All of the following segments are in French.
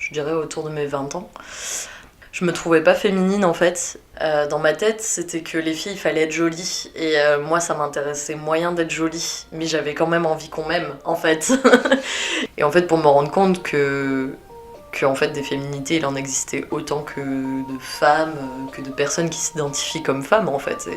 je dirais autour de mes 20 ans. Je me trouvais pas féminine en fait. Dans ma tête, c'était que les filles, il fallait être jolies. Et moi, ça m'intéressait moyen d'être jolie. Mais j'avais quand même envie qu'on m'aime, en fait. Et en fait, pour me rendre compte que en fait, des féminités, il en existait autant que de femmes, que de personnes qui s'identifient comme femmes, en fait.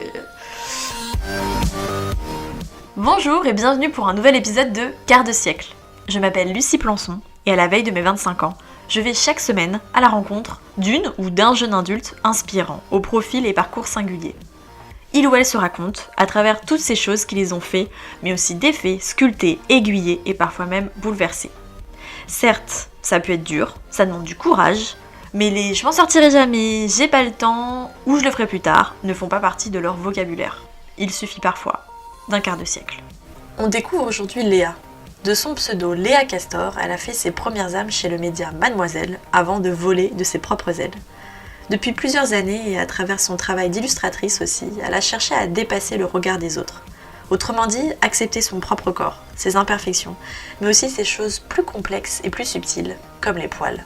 Bonjour et bienvenue pour un nouvel épisode de Quart de siècle. Je m'appelle Lucie Plançon et à la veille de mes 25 ans, je vais chaque semaine à la rencontre d'une ou d'un jeune adulte inspirant, au profil et parcours singuliers. Il ou elle se raconte à travers toutes ces choses qui les ont fait, mais aussi défait, sculpté, aiguillé et parfois même bouleversé. Certes, ça peut être dur, ça demande du courage, mais les « je m'en sortirai jamais »,« j'ai pas le temps » ou « je le ferai plus tard » ne font pas partie de leur vocabulaire. Il suffit parfois d'un quart de siècle. On découvre aujourd'hui Léa. De son pseudo Léa Castor, elle a fait ses premières âmes chez le média Mademoiselle avant de voler de ses propres ailes. Depuis plusieurs années et à travers son travail d'illustratrice aussi, elle a cherché à dépasser le regard des autres. Autrement dit, accepter son propre corps, ses imperfections, mais aussi ses choses plus complexes et plus subtiles, comme les poils.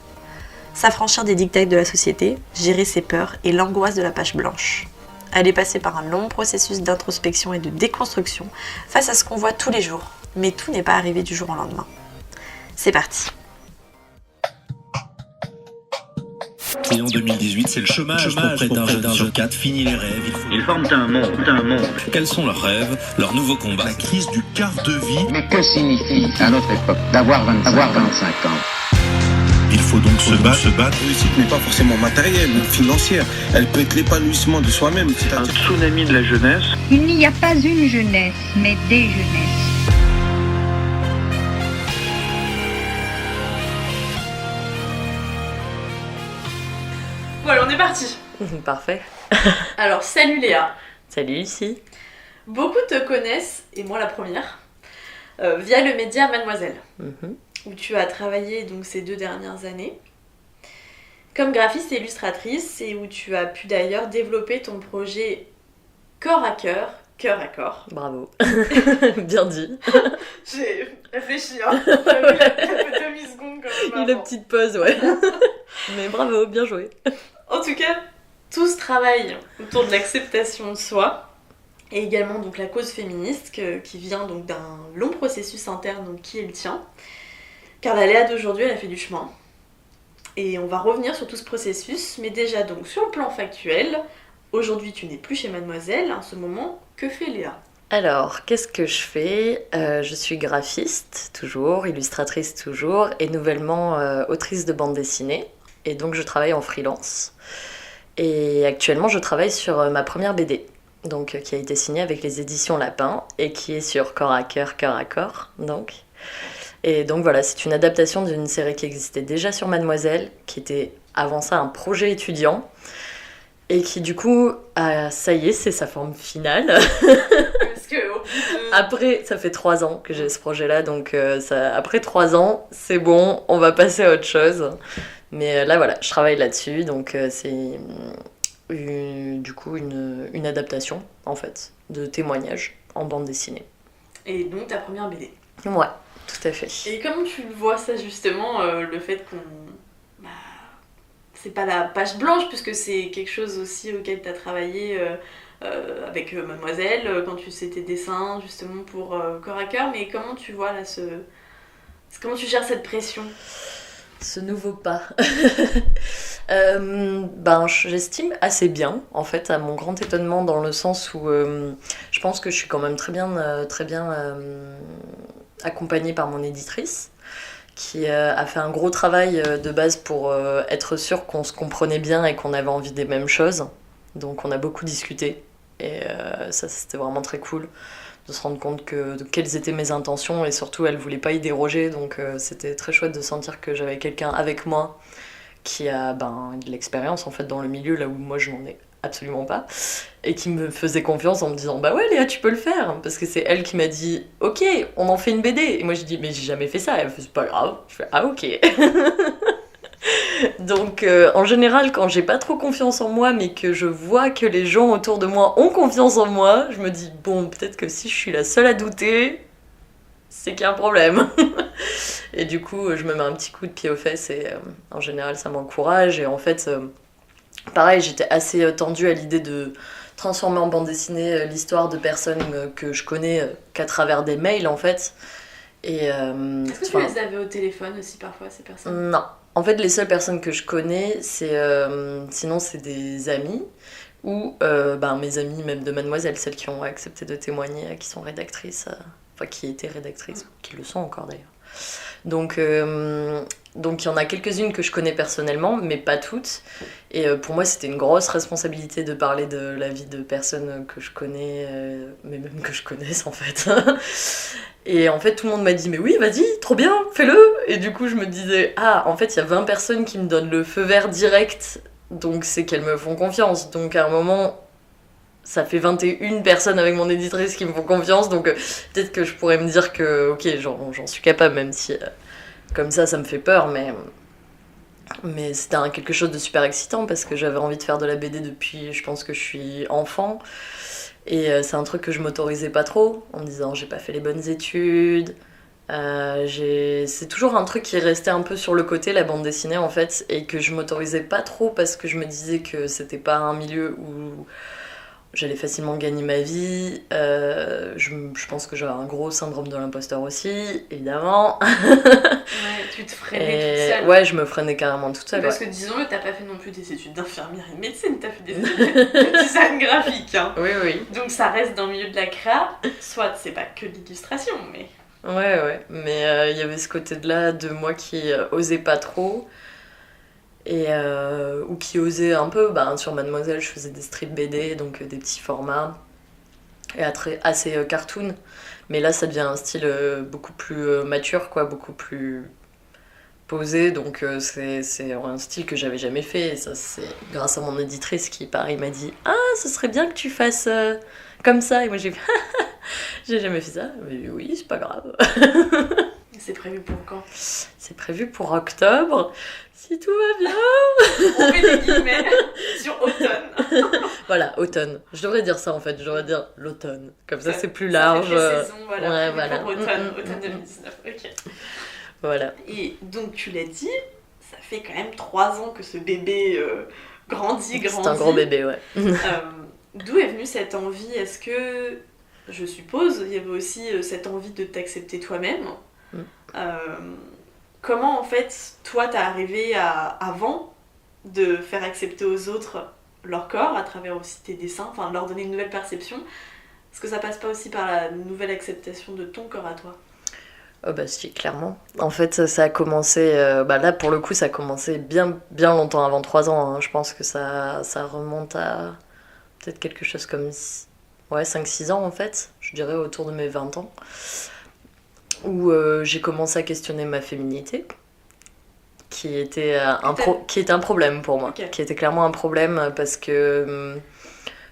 S'affranchir des dictats de la société, gérer ses peurs et l'angoisse de la page blanche. Elle est passée par un long processus d'introspection et de déconstruction face à ce qu'on voit tous les jours, mais tout n'est pas arrivé du jour au lendemain. C'est parti. Et en 2018, c'est le chômage pour près d'un jeune sur 4. Fini les rêves. Ils forment un monde. Quels sont leurs rêves, leurs nouveaux combats? La crise du quart de vie. Mais que signifie, à notre époque, d'avoir 25 ans? Il faut donc se battre. La réussite n'est pas forcément matérielle ou financière. Elle peut être l'épanouissement de soi-même. Un tsunami de la jeunesse. Il n'y a pas une jeunesse, mais des jeunesses. Voilà, on est parti. Parfait. Alors, salut Léa. Salut Lucie. Beaucoup te connaissent, et moi la première, via le média Mademoiselle, où tu as travaillé donc ces 2 dernières années comme graphiste et illustratrice, et où tu as pu d'ailleurs développer ton projet corps à cœur à corps. Bravo. Bien dit. J'ai réfléchi, hein. J'avais fait demi-seconde quand même. Et la petite pause, ouais. Mais bravo, bien joué. En tout cas, tout ce travail autour de l'acceptation de soi, et également donc la cause féministe qui vient donc d'un long processus interne donc, qui est le tien. Car la Léa d'aujourd'hui, elle a fait du chemin. Et on va revenir sur tout ce processus, mais déjà donc sur le plan factuel, aujourd'hui tu n'es plus chez Mademoiselle, en ce moment, que fait Léa ? Alors, qu'est-ce que je fais ? Je suis graphiste, toujours, illustratrice toujours, et nouvellement autrice de bande dessinée. Et donc je travaille en freelance. Et actuellement, je travaille sur ma première BD, donc, qui a été signée avec les éditions Lapin, et qui est sur Corps à Corps, donc. Et donc voilà, c'est une adaptation d'une série qui existait déjà sur Mademoiselle, qui était avant ça un projet étudiant, et qui du coup, ça y est, c'est sa forme finale. Parce que au bout de... Après, ça fait 3 ans que j'ai ce projet-là, donc après 3 ans, c'est bon, on va passer à autre chose. Mais là voilà, je travaille là-dessus, donc c'est du coup une adaptation, en fait, de témoignages en bande dessinée. Et donc ta première BD. Ouais, tout à fait. Et comment tu le vois ça justement, le fait qu'on... c'est pas la page blanche, puisque c'est quelque chose aussi auquel tu as travaillé avec Mademoiselle, quand tu sais tes dessins justement pour corps à cœur, mais comment tu vois là comment tu gères cette pression ? Ce nouveau pas. J'estime assez bien, en fait, à mon grand étonnement, dans le sens où je pense que je suis quand même très bien accompagnée par mon éditrice, qui a fait un gros travail de base pour être sûre qu'on se comprenait bien et qu'on avait envie des mêmes choses. Donc on a beaucoup discuté, et ça c'était vraiment très cool de se rendre compte de quelles étaient mes intentions, et surtout elle voulait pas y déroger, donc c'était très chouette de sentir que j'avais quelqu'un avec moi qui a de l'expérience en fait dans le milieu, là où moi je n'en ai absolument pas, et qui me faisait confiance en me disant bah ouais Léa, tu peux le faire, parce que c'est elle qui m'a dit ok, on en fait une BD, et moi je dis mais j'ai jamais fait ça, et elle fait c'est pas grave, je fais ah ok. Donc en général, quand j'ai pas trop confiance en moi, mais que je vois que les gens autour de moi ont confiance en moi, je me dis bon, peut-être que si je suis la seule à douter, c'est qu'il y a un problème. Et du coup, je me mets un petit coup de pied aux fesses et en général, ça m'encourage. Et en fait, pareil, j'étais assez tendue à l'idée de transformer en bande dessinée l'histoire de personnes que je connais qu'à travers des mails, en fait. Et, Est-ce que tu les avais au téléphone aussi parfois, ces personnes ? Non. En fait, les seules personnes que je connais, sinon c'est des amis ou mes amies même de Mademoiselle, celles qui ont accepté de témoigner, qui sont rédactrices, qui étaient rédactrices, qui le sont encore d'ailleurs. Donc il y en a quelques-unes que je connais personnellement, mais pas toutes. Et pour moi, c'était une grosse responsabilité de parler de la vie de personnes que je connais, mais même que je connaisse en fait. Et en fait, tout le monde m'a dit « Mais oui, vas-y, trop bien, fais-le !» Et du coup, je me disais « Ah, en fait, il y a 20 personnes qui me donnent le feu vert direct, donc c'est qu'elles me font confiance. » Donc à un moment, ça fait 21 personnes avec mon éditrice qui me font confiance, donc peut-être que je pourrais me dire que, ok, j'en suis capable, même si comme ça me fait peur, mais c'était quelque chose de super excitant parce que j'avais envie de faire de la BD depuis, je pense que je suis enfant. Et c'est un truc que je m'autorisais pas trop, en me disant j'ai pas fait les bonnes études. C'est toujours un truc qui est resté un peu sur le côté, la bande dessinée en fait, et que je m'autorisais pas trop parce que je me disais que c'était pas un milieu où j'allais facilement gagner ma vie. Je pense que j'avais un gros syndrome de l'imposteur aussi, évidemment. Ouais, tu te freinais toute seule. Ouais, je me freinais carrément toute seule. Parce que disons-le, t'as pas fait non plus des études d'infirmière et de médecine, t'as fait des études de design graphique. Hein. Oui. Donc ça reste dans le milieu de la créa, soit c'est pas que de l'illustration, mais... Ouais. Mais il y avait ce côté-là de moi qui osait pas trop. Ou qui osait un peu, sur Mademoiselle, je faisais des strips BD, donc des petits formats, et assez cartoon. Mais là, ça devient un style beaucoup plus mature, quoi, beaucoup plus posé, donc c'est un style que j'avais jamais fait. Et ça, c'est grâce à mon éditrice qui, pareil, m'a dit « Ah, ce serait bien que tu fasses comme ça !» Et moi, j'ai fait « J'ai jamais fait ça !» Mais oui, c'est pas grave. C'est prévu pour quand ? C'est prévu pour octobre, si tout va bien. On met des guillemets sur automne. Voilà, automne. Je devrais dire ça en fait, je devrais dire l'automne. Comme ça c'est plus ça large. fait saison, voilà. Ouais, voilà. Pour automne 2019, ok. Voilà. Et donc tu l'as dit, ça fait quand même 3 ans que ce bébé grandit. C'est un gros bébé, ouais. D'où est venue cette envie ? Est-ce que, je suppose, il y avait aussi cette envie de t'accepter toi-même ? Comment en fait toi t'es arrivé avant de faire accepter aux autres leur corps à travers aussi tes dessins, enfin de leur donner une nouvelle perception ? Est-ce que ça passe pas aussi par la nouvelle acceptation de ton corps à toi ? Si, clairement. En fait, ça a commencé, là pour le coup ça a commencé bien longtemps avant 3 ans, hein. Je pense que ça remonte à peut-être quelque chose comme 5-6 ans en fait, je dirais autour de mes 20 ans. Où j'ai commencé à questionner ma féminité, qui était un problème pour moi, qui était clairement un problème parce que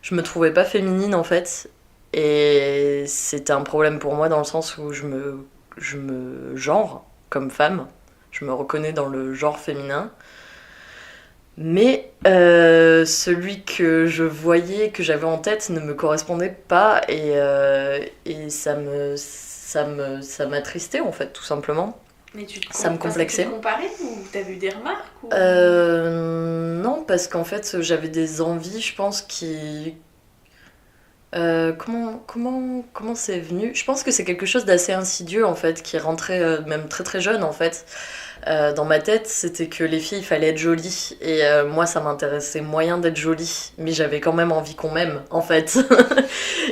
je me trouvais pas féminine en fait, et c'était un problème pour moi dans le sens où je me genre comme femme, je me reconnais dans le genre féminin, mais celui que je voyais, que j'avais en tête ne me correspondait pas, et ça m'attristait en fait, tout simplement. Mais ça me complexait. Tu te comparais ou t'as vu des remarques ou... Non, parce qu'en fait j'avais des envies, je pense, qui... comment c'est venu ? Je pense que c'est quelque chose d'assez insidieux en fait, qui est rentré même très très jeune en fait. Dans ma tête, c'était que les filles, il fallait être jolies. Et moi, ça m'intéressait moyen d'être jolie. Mais j'avais quand même envie qu'on m'aime, en fait.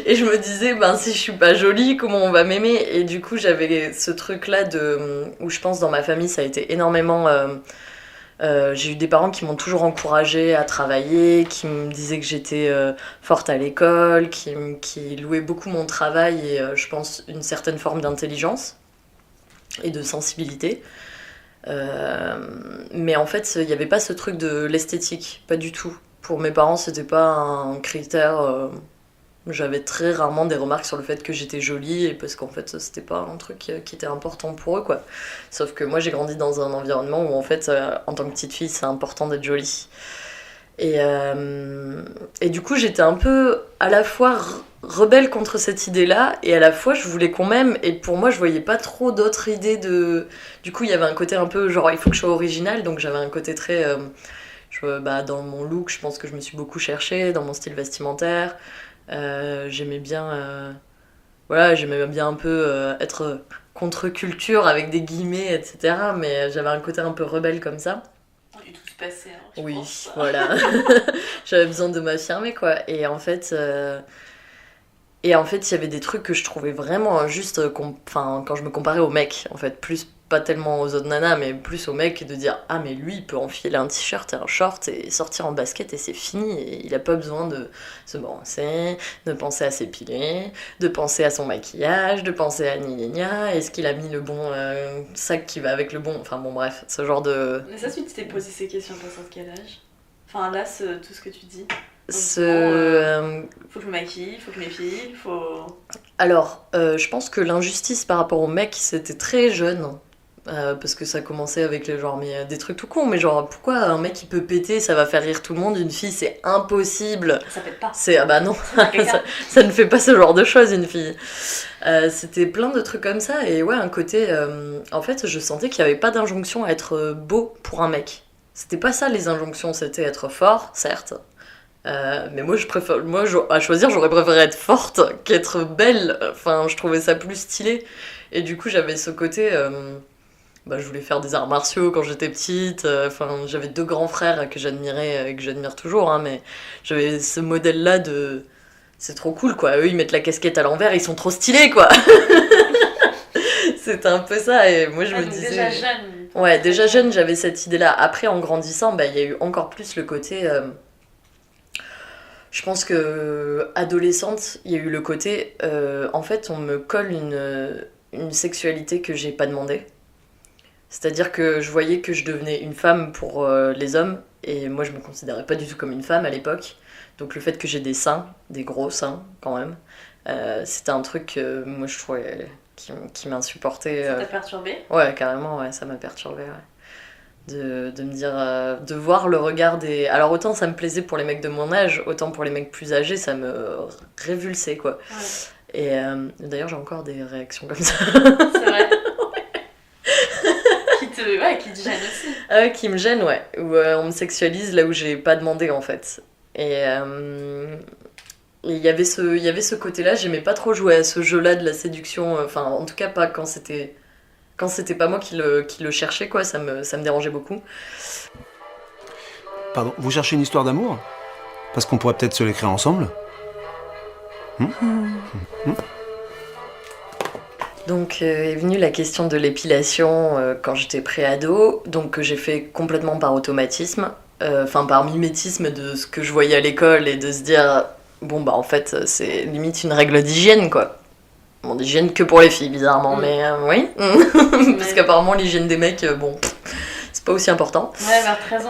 Et je me disais, si je suis pas jolie, comment on va m'aimer ? Et du coup, j'avais ce truc-là où je pense dans ma famille, ça a été énormément... j'ai eu des parents qui m'ont toujours encouragée à travailler, qui me disaient que j'étais forte à l'école, qui louaient beaucoup mon travail et je pense une certaine forme d'intelligence et de sensibilité. Mais en fait, il n'y avait pas ce truc de l'esthétique, pas du tout. Pour mes parents, c'était pas un critère. J'avais très rarement des remarques sur le fait que j'étais jolie, et parce qu'en fait, c'était pas un truc qui était important pour eux, quoi. Sauf que moi, j'ai grandi dans un environnement où, en fait, en tant que petite fille, c'est important d'être jolie. Et du coup, j'étais un peu à la fois rebelle contre cette idée-là, et à la fois, je voulais qu'on m'aime, et pour moi, je voyais pas trop d'autres idées de... Du coup, il y avait un côté un peu, genre, il faut que je sois originale, donc j'avais un côté très... dans mon look, je pense que je me suis beaucoup cherchée, dans mon style vestimentaire. J'aimais bien... j'aimais bien un peu être contre-culture, avec des guillemets, etc. Mais j'avais un côté un peu rebelle comme ça. Et tout se passait, hein, je Oui, pense. voilà. J'avais besoin de m'affirmer, quoi. Et en fait, il y avait des trucs que je trouvais vraiment injustes quand je me comparais aux mecs, en fait. Plus, pas tellement aux autres nanas, mais plus aux mecs, de dire « Ah, mais lui, il peut enfiler un t-shirt et un short et sortir en basket et c'est fini. Et il a pas besoin de se brosser, de penser à s'épiler, de penser à son maquillage, de penser à gna. Est-ce qu'il a mis le bon sac qui va avec le bon... » Enfin bon, bref, ce genre de... Mais ça, tu t'es posé ces questions à quel âge? Enfin, là, tout ce que tu dis. Faut que je me maquille, faut que je m'épile, faut... Alors, je pense que l'injustice par rapport aux mecs, c'était très jeune. Parce que ça commençait avec des trucs tout cons, mais genre pourquoi un mec il peut péter, ça va faire rire tout le monde, une fille c'est impossible. Ça pète pas. Ah bah non, ça ne fait pas ce genre de choses une fille. C'était plein de trucs comme ça, et ouais, un côté... en fait, je sentais qu'il n'y avait pas d'injonction à être beau pour un mec. C'était pas ça les injonctions, c'était être fort, certes. Mais moi, à choisir, j'aurais préféré être forte qu'être belle. Enfin, je trouvais ça plus stylé. Et du coup, j'avais ce côté... je voulais faire des arts martiaux quand j'étais petite. J'avais 2 grands frères que j'admirais et que j'admire toujours, hein, mais j'avais ce modèle-là de... C'est trop cool, quoi. Eux, ils mettent la casquette à l'envers, ils sont trop stylés, quoi. C'était un peu ça, et moi, je me disais... Déjà jeune. Ouais, déjà jeune, j'avais cette idée-là. Après, en grandissant, il y a eu encore plus le côté... Je pense que adolescente, il y a eu le côté... en fait, on me colle une sexualité que j'ai pas demandé. C'est-à-dire que je voyais que je devenais une femme pour les hommes, et moi je me considérais pas du tout comme une femme à l'époque. Donc le fait que j'ai des seins, des gros seins quand même, c'était un truc que moi je trouvais qui m'insupportait. Ça t'a perturbé? Ouais, carrément, ouais, ça m'a perturbé, ouais. De me dire, de voir le regard des... Alors autant ça me plaisait pour les mecs de mon âge, autant pour les mecs plus âgés, ça me révulsait, quoi. Ouais. Et d'ailleurs j'ai encore des réactions comme ça. C'est vrai. Qui te gêne aussi. Qui me gêne, ouais. Où on me sexualise là où j'ai pas demandé, en fait. Et il y avait ce côté-là, j'aimais pas trop jouer à ce jeu-là de la séduction. Enfin, en tout cas pas quand c'était pas moi qui le cherchais, quoi. Ça me dérangeait beaucoup. Pardon, vous cherchez une histoire d'amour? Parce qu'on pourrait peut-être se l'écrire ensemble. Donc est venue la question de l'épilation quand j'étais pré-ado, donc que j'ai fait complètement par automatisme, par mimétisme de ce que je voyais à l'école, et de se dire, en fait c'est limite une règle d'hygiène, quoi. Bon, d'hygiène que pour les filles, bizarrement, mais oui. Parce qu'apparemment l'hygiène des mecs, c'est pas aussi important. Ouais, vers 13 ans,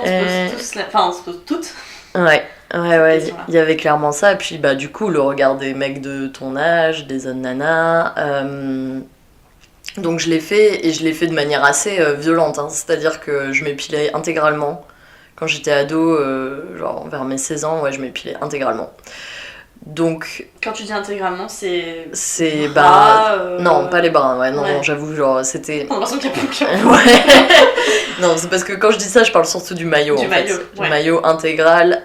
on se pose toutes. Ouais, il y avait clairement ça. Et puis, du coup, le regard des mecs de ton âge, des autres nanas. Donc, je l'ai fait, et je l'ai fait de manière assez violente. Hein. C'est-à-dire que je m'épilais intégralement. Quand j'étais ado, vers mes 16 ans, ouais, je m'épilais intégralement. Donc... Quand tu dis intégralement, c'est bras, non, pas les bras, ouais, non, j'avoue, c'était... On a l'impression qu'il y a plus que... Ouais. Non, c'est parce que quand je dis ça, je parle surtout du maillot, fait. Du maillot intégral,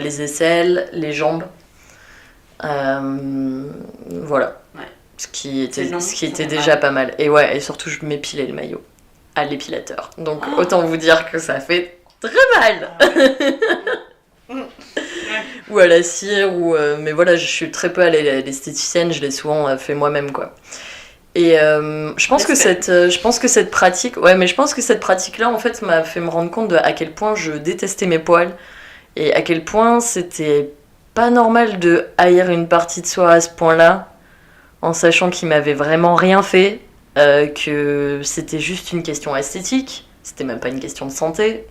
les aisselles, les jambes, voilà. Ouais. Ce qui était déjà pas mal. Et ouais, et surtout, je m'épilais le maillot à l'épilateur. Donc, autant vous dire que ça fait très mal. Ou à la cire, mais voilà, je suis très peu allée à l'esthéticienne, je l'ai souvent fait moi-même, quoi. Et je pense que cette pratique, ouais, mais je pense que cette pratique-là, en fait, m'a fait me rendre compte à quel point je détestais mes poils, et à quel point c'était pas normal de haïr une partie de soi à ce point-là, en sachant qu'il m'avait vraiment rien fait, que c'était juste une question esthétique, c'était même pas une question de santé.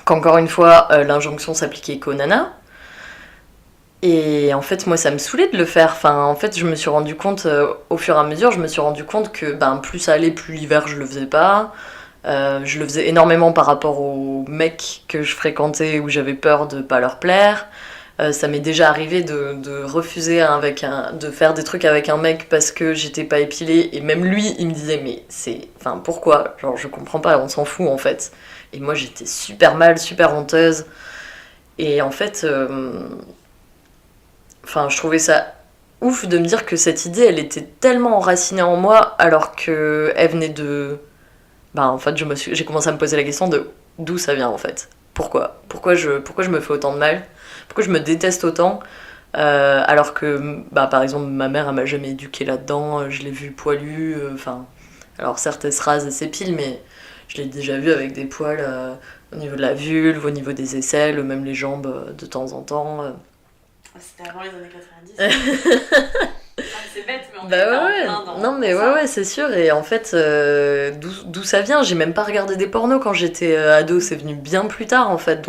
Qu'encore une fois, l'injonction s'appliquait qu'aux nanas. Et en fait, moi, ça me saoulait de le faire. Enfin, en fait, je me suis rendu compte, au fur et à mesure, que plus ça allait, plus l'hiver, je le faisais pas. Je le faisais énormément par rapport aux mecs que je fréquentais où j'avais peur de pas leur plaire. Ça m'est déjà arrivé de refuser de faire des trucs avec un mec parce que j'étais pas épilée, et même lui il me disait mais pourquoi, genre je comprends pas, on s'en fout en fait. Et moi j'étais super mal, super honteuse, et en fait je trouvais ça ouf de me dire que cette idée elle était tellement enracinée en moi alors que elle venait de... en fait j'ai commencé à me poser la question de d'où ça vient en fait. Pourquoi je me fais autant de mal? Pourquoi je me déteste autant alors que, par exemple, ma mère, elle m'a jamais éduquée là-dedans, je l'ai vue poilue, alors certes, elle se rase et s'épile, mais je l'ai déjà vue avec des poils au niveau de la vulve, au niveau des aisselles, même les jambes de temps en temps. C'était avant les années 90. C'est bête, mais on est en plein dans non mais ça. ouais, c'est sûr. Et en fait, d'où ça vient? J'ai même pas regardé des pornos quand j'étais ado, c'est venu bien plus tard en fait.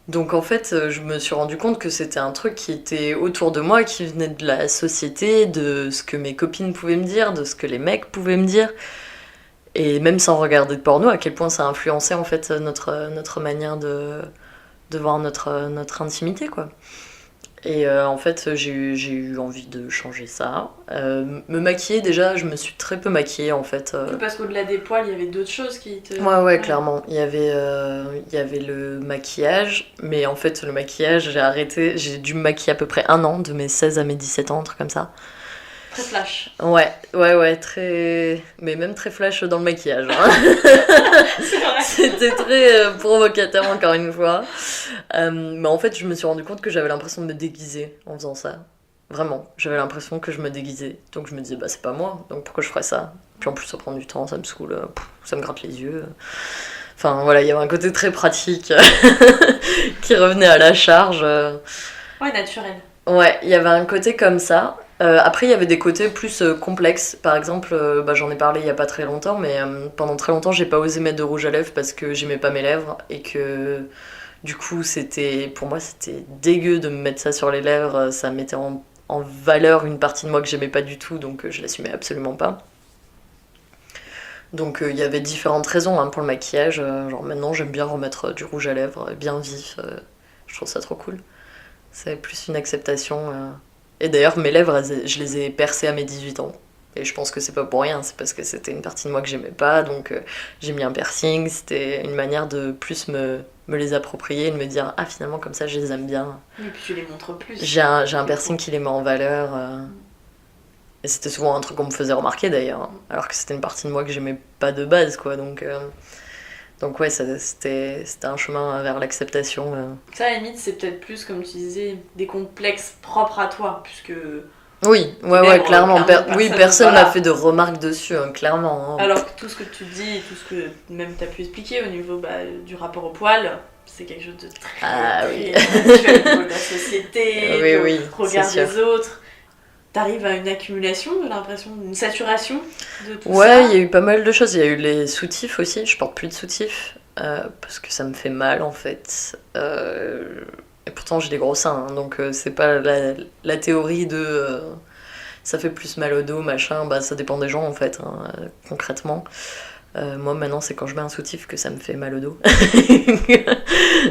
Donc en fait, je me suis rendu compte que c'était un truc qui était autour de moi, qui venait de la société, de ce que mes copines pouvaient me dire, de ce que les mecs pouvaient me dire. Et même sans regarder de porno, à quel point ça a influencé en fait notre manière de voir notre intimité, quoi. Et en fait, j'ai eu envie de changer ça. Me maquiller, déjà, je me suis très peu maquillée, en fait. Parce qu'au-delà des poils, il y avait d'autres choses qui te... Ouais, clairement. Il y avait le maquillage, mais en fait, le maquillage, j'ai arrêté. J'ai dû me maquiller à peu près 1 an, de mes 16 à mes 17 ans, un truc comme ça. Très flash. Ouais, très... Mais même très flash dans le maquillage. Hein. C'est vrai. C'était très provocateur, encore une fois. Mais en fait, je me suis rendu compte que j'avais l'impression de me déguiser en faisant ça. Vraiment, j'avais l'impression que je me déguisais. Donc je me disais, c'est pas moi, donc pourquoi je ferais ça? Puis en plus, ça prend du temps, ça me saoule, ça me gratte les yeux. Enfin voilà, il y avait un côté très pratique qui revenait à la charge. Ouais, naturel. Ouais, il y avait un côté comme ça. Après, il y avait des côtés plus complexes. Par exemple, j'en ai parlé il y a pas très longtemps, mais pendant très longtemps, j'ai pas osé mettre de rouge à lèvres parce que j'aimais pas mes lèvres et que du coup, pour moi, c'était dégueu de me mettre ça sur les lèvres. Ça mettait en valeur une partie de moi que j'aimais pas du tout, donc je l'assumais absolument pas. Donc il y avait différentes raisons pour le maquillage. Genre maintenant, j'aime bien remettre du rouge à lèvres bien vif. Je trouve ça trop cool. C'est plus une acceptation. Et d'ailleurs, mes lèvres, je les ai percées à mes 18 ans. Et je pense que c'est pas pour rien, c'est parce que c'était une partie de moi que j'aimais pas, donc j'ai mis un piercing. C'était une manière de plus me les approprier et de me dire « Ah, finalement, comme ça, je les aime bien. » Et puis tu les montres plus. J'ai un piercing qui les met en valeur. Et c'était souvent un truc qu'on me faisait remarquer, d'ailleurs. Alors que c'était une partie de moi que j'aimais pas de base, quoi. Donc ouais, c'était un chemin vers l'acceptation. Ça, à la limite, c'est peut-être plus, comme tu disais, des complexes propres à toi, puisque... Oui, ouais, clairement. Personne m'a fait de remarques dessus, clairement. Hein. Alors que tout ce que tu dis, tout ce que même tu as pu expliquer au niveau du rapport au poil, c'est quelque chose de très naturel au niveau de la société, oui, regard des autres. T'arrives à une accumulation, j'ai l'impression, une saturation de tout ça. Ouais, il y a eu pas mal de choses. Il y a eu les soutifs aussi. Je porte plus de soutifs parce que ça me fait mal en fait. Et pourtant j'ai des gros seins, hein, donc c'est pas la théorie de ça fait plus mal au dos, machin. Ça dépend des gens en fait, hein, concrètement. Moi maintenant c'est quand je mets un soutif que ça me fait mal au dos.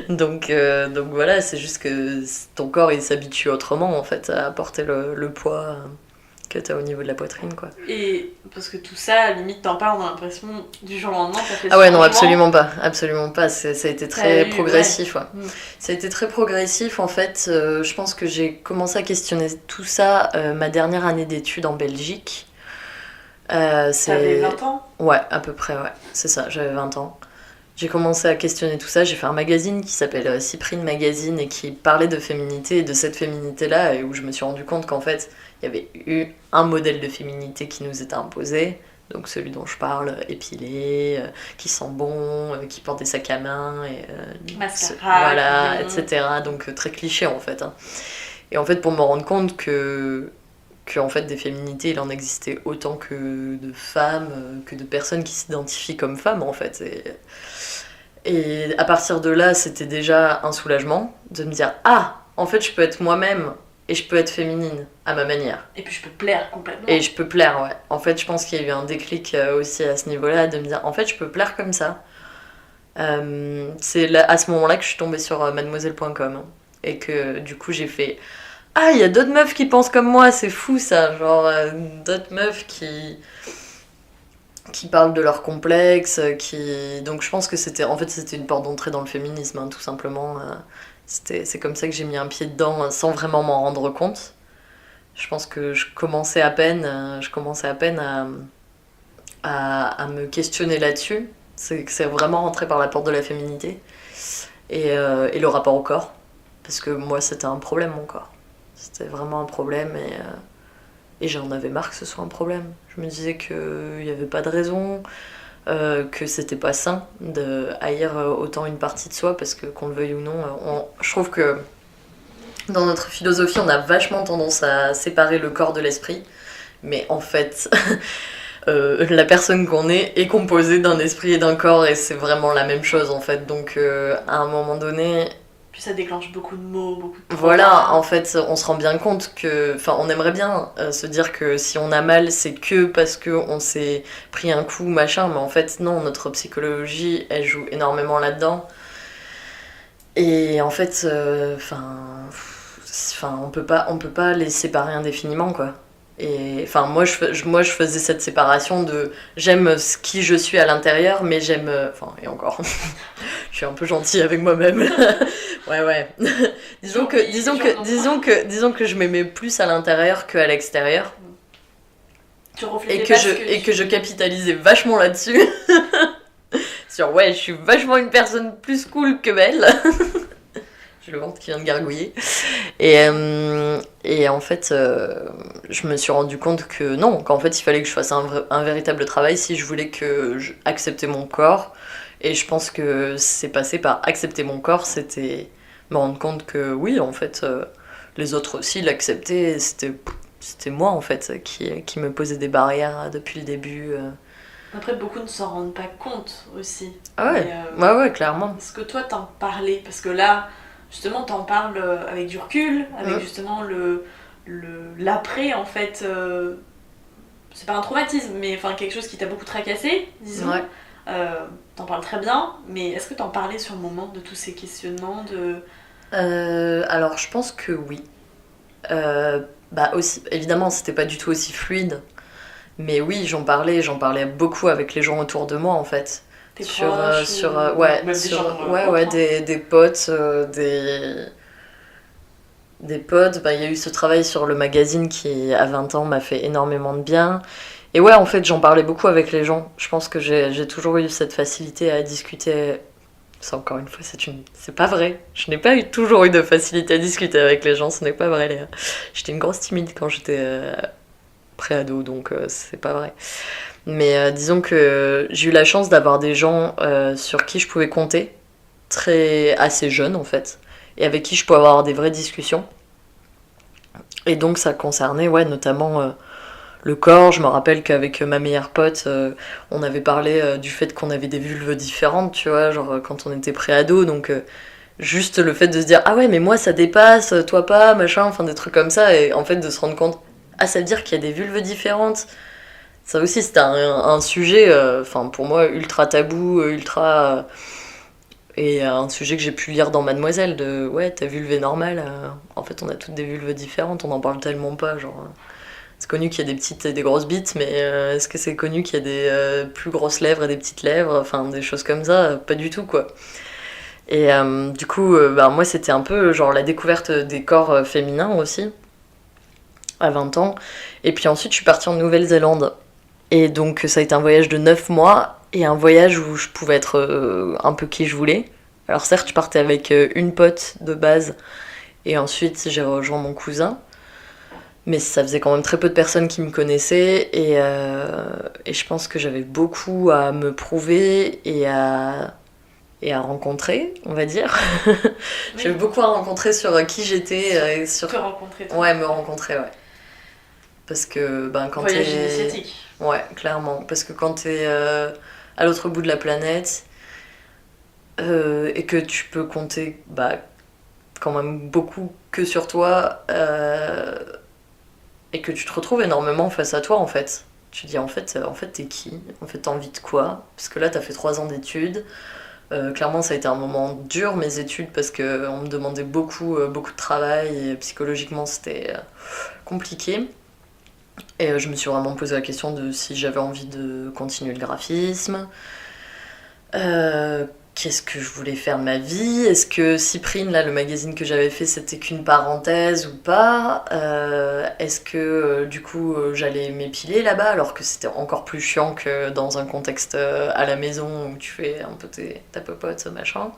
donc voilà, c'est juste que ton corps il s'habitue autrement en fait à porter le poids que t'as au niveau de la poitrine, quoi. Et parce que tout ça, limite t'en parles, on a l'impression du jour au lendemain t'as fait Ah ouais, non, absolument pas, ça a été très progressif, ouais. Ça a été très progressif en fait. Je pense que j'ai commencé à questionner tout ça ma dernière année d'études en Belgique. T'avais 20 ans ? Ouais, à peu près, ouais. C'est ça, j'avais 20 ans. J'ai commencé à questionner tout ça. J'ai fait un magazine qui s'appelle Cyprine Magazine et qui parlait de féminité et de cette féminité-là, et où je me suis rendu compte qu'en fait, il y avait eu un modèle de féminité qui nous était imposé, donc celui dont je parle, épilé, qui sent bon, qui porte des sacs à main, et, mascara, voilà, etc. Donc très cliché en fait. Hein. Et en fait, pour me rendre compte que en fait des féminités il en existait autant que de femmes, que de personnes qui s'identifient comme femmes en fait, et à partir de là c'était déjà un soulagement de me dire en fait je peux être moi-même et je peux être féminine à ma manière. Et puis je peux plaire complètement. Et je peux plaire, ouais. En fait, je pense qu'il y a eu un déclic aussi à ce niveau-là, de me dire, en fait, je peux plaire comme ça. C'est à ce moment-là que je suis tombée sur mademoiselle.com. Hein, et que du coup, j'ai fait... Ah, il y a d'autres meufs qui pensent comme moi, c'est fou ça. Genre, d'autres meufs qui parlent de leurs complexes, Donc je pense que c'était une porte d'entrée dans le féminisme, hein, tout simplement. C'est comme ça que j'ai mis un pied dedans sans vraiment m'en rendre compte. Je pense que je commençais à peine à me questionner là-dessus. C'est vraiment rentré par la porte de la féminité et le rapport au corps. Parce que moi, c'était un problème, mon corps. C'était vraiment un problème et j'en avais marre que ce soit un problème. Je me disais qu'il n'y avait pas de raison, que c'était pas sain de haïr autant une partie de soi, parce que qu'on le veuille ou non, je trouve que dans notre philosophie, on a vachement tendance à séparer le corps de l'esprit, mais en fait, la personne qu'on est composée d'un esprit et d'un corps, et c'est vraiment la même chose en fait. Donc à un moment donné... Puis ça déclenche beaucoup de mots, beaucoup de... Voilà, en fait, on se rend bien compte que... Enfin, on aimerait bien se dire que si on a mal, c'est que parce qu'on s'est pris un coup, machin, mais en fait, non, notre psychologie, elle joue énormément là-dedans. Et en fait, on peut pas les séparer indéfiniment, quoi. Et enfin, moi, je faisais cette séparation de j'aime qui je suis à l'intérieur, mais j'aime. Et encore, je suis un peu gentille avec moi-même. ouais. disons que je m'aimais plus à l'intérieur qu'à l'extérieur. Et que je capitalisais vachement là-dessus. Sur je suis vachement une personne plus cool que belle. J'ai le ventre qui vient de gargouiller. Et en fait, je me suis rendu compte que non, qu'en fait, il fallait que je fasse un véritable travail si je voulais accepter mon corps. Et je pense que c'est passé par accepter mon corps, c'était me rendre compte que oui, en fait, les autres aussi l'acceptaient. C'était moi, en fait, qui me posait des barrières depuis le début. Après, beaucoup ne s'en rendent pas compte aussi. Ah ouais, ouais, clairement. Est-ce que toi, t'en parlais? Parce que là... Justement, t'en parles avec du recul, avec justement l'après, en fait. C'est pas un traumatisme, mais enfin quelque chose qui t'a beaucoup tracassé, disons. Ouais. T'en parles très bien, mais est-ce que t'en parlais sur le moment de tous ces questionnements alors, je pense que oui. Aussi, évidemment, c'était pas du tout aussi fluide. Mais oui, j'en parlais beaucoup avec les gens autour de moi, en fait. Des des potes, des potes. Il y a eu ce travail sur le magazine qui à 20 ans m'a fait énormément de bien, et ouais, en fait, j'en parlais beaucoup avec les gens. Je pense que j'ai toujours eu cette facilité à discuter. Ça, encore une fois, c'est pas vrai, je n'ai pas toujours eu de facilité à discuter avec les gens, ce n'est pas vrai, Léa. J'étais une grosse timide quand j'étais pré-ado, donc c'est pas vrai. Mais disons que j'ai eu la chance d'avoir des gens sur qui je pouvais compter, assez jeunes en fait, et avec qui je pouvais avoir des vraies discussions. Et donc ça concernait notamment le corps. Je me rappelle qu'avec ma meilleure pote, on avait parlé du fait qu'on avait des vulves différentes, tu vois, genre quand on était pré-ado, donc juste le fait de se dire « Ah ouais, mais moi ça dépasse, toi pas, machin », enfin des trucs comme ça, et en fait de se rendre compte « Ah, ça veut dire qu'il y a des vulves différentes ». Ça aussi, c'était un sujet, pour moi, ultra tabou, et un sujet que j'ai pu lire dans Mademoiselle, de « Ouais, ta vulve est normale, en fait, on a toutes des vulves différentes, on n'en parle tellement pas, genre... » C'est connu qu'il y a des petites et des grosses bites, mais est-ce que c'est connu qu'il y a des plus grosses lèvres et des petites lèvres, enfin, des choses comme ça, pas du tout, quoi. Et du coup, moi, c'était un peu, genre, la découverte des corps féminins aussi, à 20 ans. Et puis ensuite, je suis partie en Nouvelle-Zélande. Et donc ça a été un voyage de 9 mois, et un voyage où je pouvais être un peu qui je voulais. Alors certes, je partais avec une pote de base, et ensuite j'ai rejoint mon cousin. Mais ça faisait quand même très peu de personnes qui me connaissaient, et je pense que j'avais beaucoup à me prouver et à rencontrer, on va dire. Oui. J'avais beaucoup à rencontrer sur qui j'étais. Sur te rencontrer. Toi. Ouais, me rencontrer, ouais. Parce que quand voyage initiatique. Ouais, clairement. Parce que quand t'es à l'autre bout de la planète et que tu peux compter quand même beaucoup que sur toi et que tu te retrouves énormément face à toi en fait. Tu dis en fait t'es qui ? En fait t'as envie de quoi ? Parce que là t'as fait 3 ans d'études. Clairement ça a été un moment dur mes études parce qu'on me demandait beaucoup de travail et psychologiquement c'était compliqué. Et je me suis vraiment posé la question de si j'avais envie de continuer le graphisme. Qu'est-ce que je voulais faire de ma vie ? Est-ce que Cyprine, là, le magazine que j'avais fait, c'était qu'une parenthèse ou pas ? Est-ce que, du coup, j'allais m'épiler là-bas, alors que c'était encore plus chiant que dans un contexte à la maison où tu fais un peu ta popote, ce machin.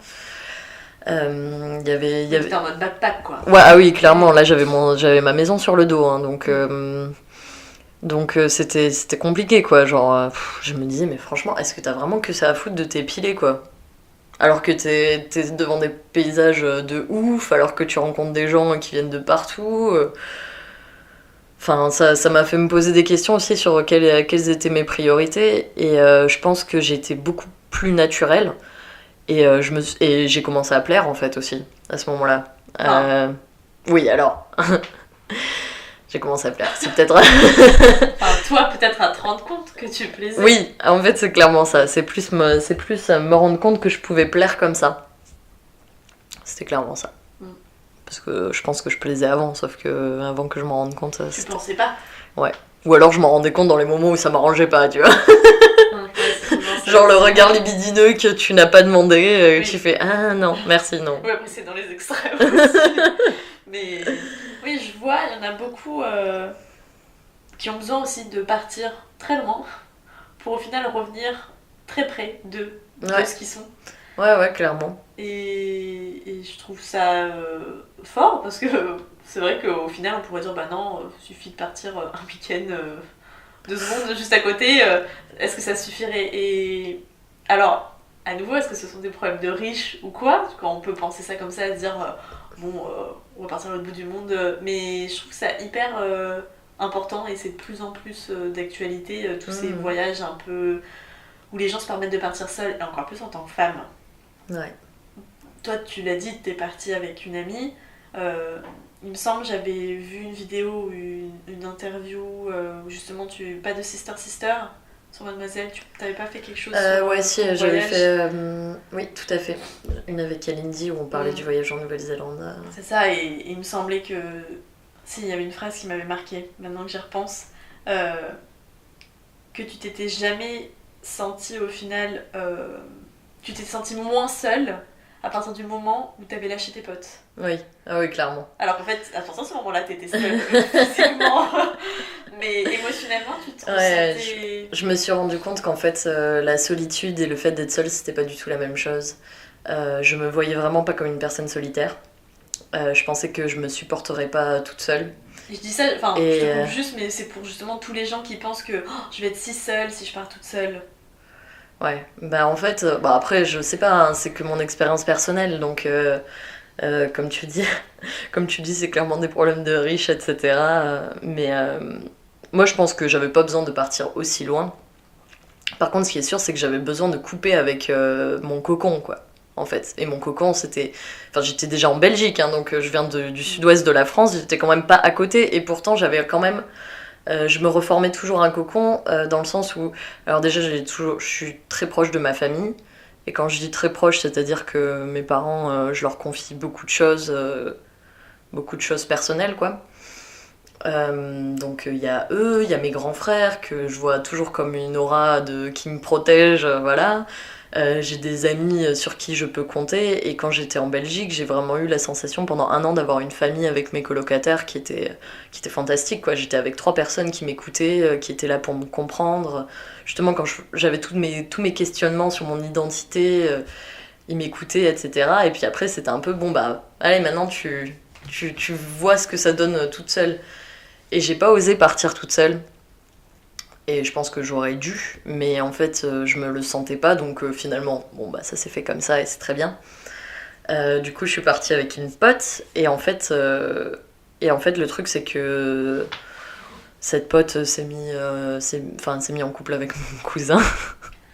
Y avait... T'étais en mode backpack, quoi. Ouais, ah oui, clairement, là, j'avais ma maison sur le dos, hein, donc c'était compliqué, quoi. Genre, je me disais, mais franchement, est-ce que t'as vraiment que ça à foutre de t'épiler, quoi ? Alors que t'es devant des paysages de ouf, alors que tu rencontres des gens qui viennent de partout. Enfin, ça m'a fait me poser des questions aussi sur quelles étaient mes priorités. Et je pense que j'ai été beaucoup plus naturelle. Et j'ai commencé à plaire, en fait, aussi, à ce moment-là. Oui, alors... J'ai commencé à plaire. C'est peut-être... Enfin, toi, peut-être à te rendre compte que tu plaisais. Oui, en fait, c'est clairement ça. C'est plus me rendre compte que je pouvais plaire comme ça. C'était clairement ça. Parce que je pense que je plaisais avant, sauf que avant que je m'en rende compte... Tu pensais pas ? Ouais. Ou alors je m'en rendais compte dans les moments où ça m'arrangeait pas, tu vois. Genre le regard libidineux que tu n'as pas demandé, oui. Tu fais « Ah non, merci, non ». Ouais, après c'est dans les extrêmes aussi. Mais oui, je vois, il y en a beaucoup qui ont besoin aussi de partir très loin pour au final revenir très près de ce qu'ils sont. Ouais, clairement. Et je trouve ça fort parce que c'est vrai qu'au final on pourrait dire bah non, il suffit de partir un week-end 2 secondes juste à côté, est-ce que ça suffirait ? Et alors, à nouveau, est-ce que ce sont des problèmes de riches ou quoi ? Quand on peut penser ça comme ça, se dire on va partir à l'autre bout du monde, mais je trouve ça hyper important et c'est de plus en plus d'actualité, tous ces voyages un peu où les gens se permettent de partir seuls, et encore plus en tant que femme. Ouais. Toi, tu l'as dit, t'es partie avec une amie. Il me semble, j'avais vu une vidéo, une interview où justement pas de sister sur Mademoiselle. Tu t'avais pas fait quelque chose ouais, si, j'avais fait. Oui, tout à fait. Une avec Kalindi où on parlait du voyage en Nouvelle-Zélande. C'est ça, et il me semblait que. Si, il y avait une phrase qui m'avait marquée, maintenant que j'y repense, que tu t'étais jamais sentie au final. Tu t'es sentie moins seule à partir du moment où t'avais lâché tes potes. Oui, ah oui, clairement. Alors qu'en fait, à partir de ce moment-là, t'étais seule physiquement, mais émotionnellement, tu te sentais... Je me suis rendu compte qu'en fait, la solitude et le fait d'être seule, c'était pas du tout la même chose. Je me voyais vraiment pas comme une personne solitaire. Je pensais que je me supporterais pas toute seule. Et je dis ça, enfin, je te coupe juste, mais c'est pour justement tous les gens qui pensent que je vais être si seule si je pars toute seule. Ouais, bah en fait, après, je sais pas, hein, c'est que mon expérience personnelle, donc comme tu dis, c'est clairement des problèmes de riches, etc. Mais moi, je pense que j'avais pas besoin de partir aussi loin. Par contre, ce qui est sûr, c'est que j'avais besoin de couper avec mon cocon, quoi, en fait. Et mon cocon, c'était... Enfin, j'étais déjà en Belgique, hein, donc je viens du sud-ouest de la France, j'étais quand même pas à côté, et pourtant, j'avais quand même... je me reformais toujours un cocon dans le sens où... Alors déjà, je suis très proche de ma famille. Et quand je dis très proche, c'est-à-dire que mes parents, je leur confie beaucoup de choses personnelles, quoi. Donc il y a eux, il y a mes grands frères, que je vois toujours comme une aura qui me protège, voilà. J'ai des amis sur qui je peux compter, et quand j'étais en Belgique, j'ai vraiment eu la sensation pendant 1 an d'avoir une famille avec mes colocataires qui était fantastique, quoi. J'étais avec 3 personnes qui m'écoutaient, qui étaient là pour me comprendre. Justement, quand j'avais tous mes questionnements sur mon identité, ils m'écoutaient, etc. Et puis après, c'était un peu, bon bah, allez, maintenant tu vois ce que ça donne toute seule. Et j'ai pas osé partir toute seule. Et je pense que j'aurais dû, mais en fait, je me le sentais pas, donc finalement, bon bah ça s'est fait comme ça et c'est très bien. Du coup, je suis partie avec une pote, et en fait, le truc, c'est que cette pote s'est mis en couple avec mon cousin.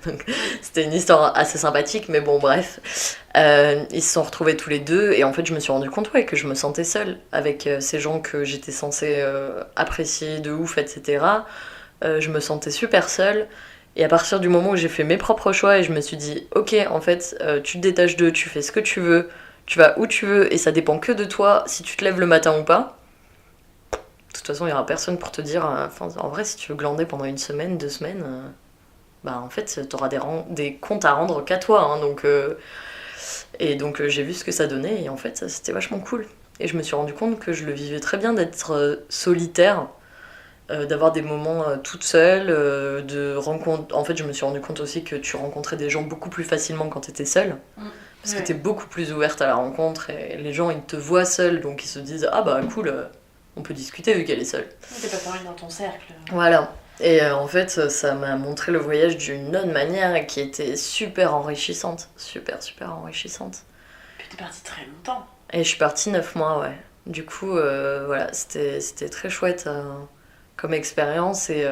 Donc, c'était une histoire assez sympathique, mais bon, bref. Ils se sont retrouvés tous les deux, et en fait, je me suis rendu compte que je me sentais seule avec ces gens que j'étais censée apprécier de ouf, etc. Je me sentais super seule. Et à partir du moment où j'ai fait mes propres choix et je me suis dit, ok, en fait, tu te détaches d'eux, tu fais ce que tu veux, tu vas où tu veux et ça dépend que de toi si tu te lèves le matin ou pas. De toute façon, il n'y aura personne pour te dire, en vrai, si tu veux glander pendant 1 semaine, 2 semaines, en fait, t'auras des comptes à rendre qu'à toi. Hein, et donc, j'ai vu ce que ça donnait et en fait, c'était vachement cool. Et je me suis rendu compte que je le vivais très bien d'être solitaire. D'avoir des moments toute seule, de rencontre. En fait, je me suis rendu compte aussi que tu rencontrais des gens beaucoup plus facilement quand t'étais seule. Parce que t'es beaucoup plus ouverte à la rencontre et les gens, ils te voient seule, donc ils se disent « Ah bah cool, on peut discuter vu qu'elle est seule. » T'es pas fermée dans ton cercle. Voilà. Et en fait, ça m'a montré le voyage d'une autre manière qui était super enrichissante. Super enrichissante. Puis t'es partie très longtemps. Et je suis partie 9 mois, ouais. Du coup, voilà, c'était très chouette comme expérience et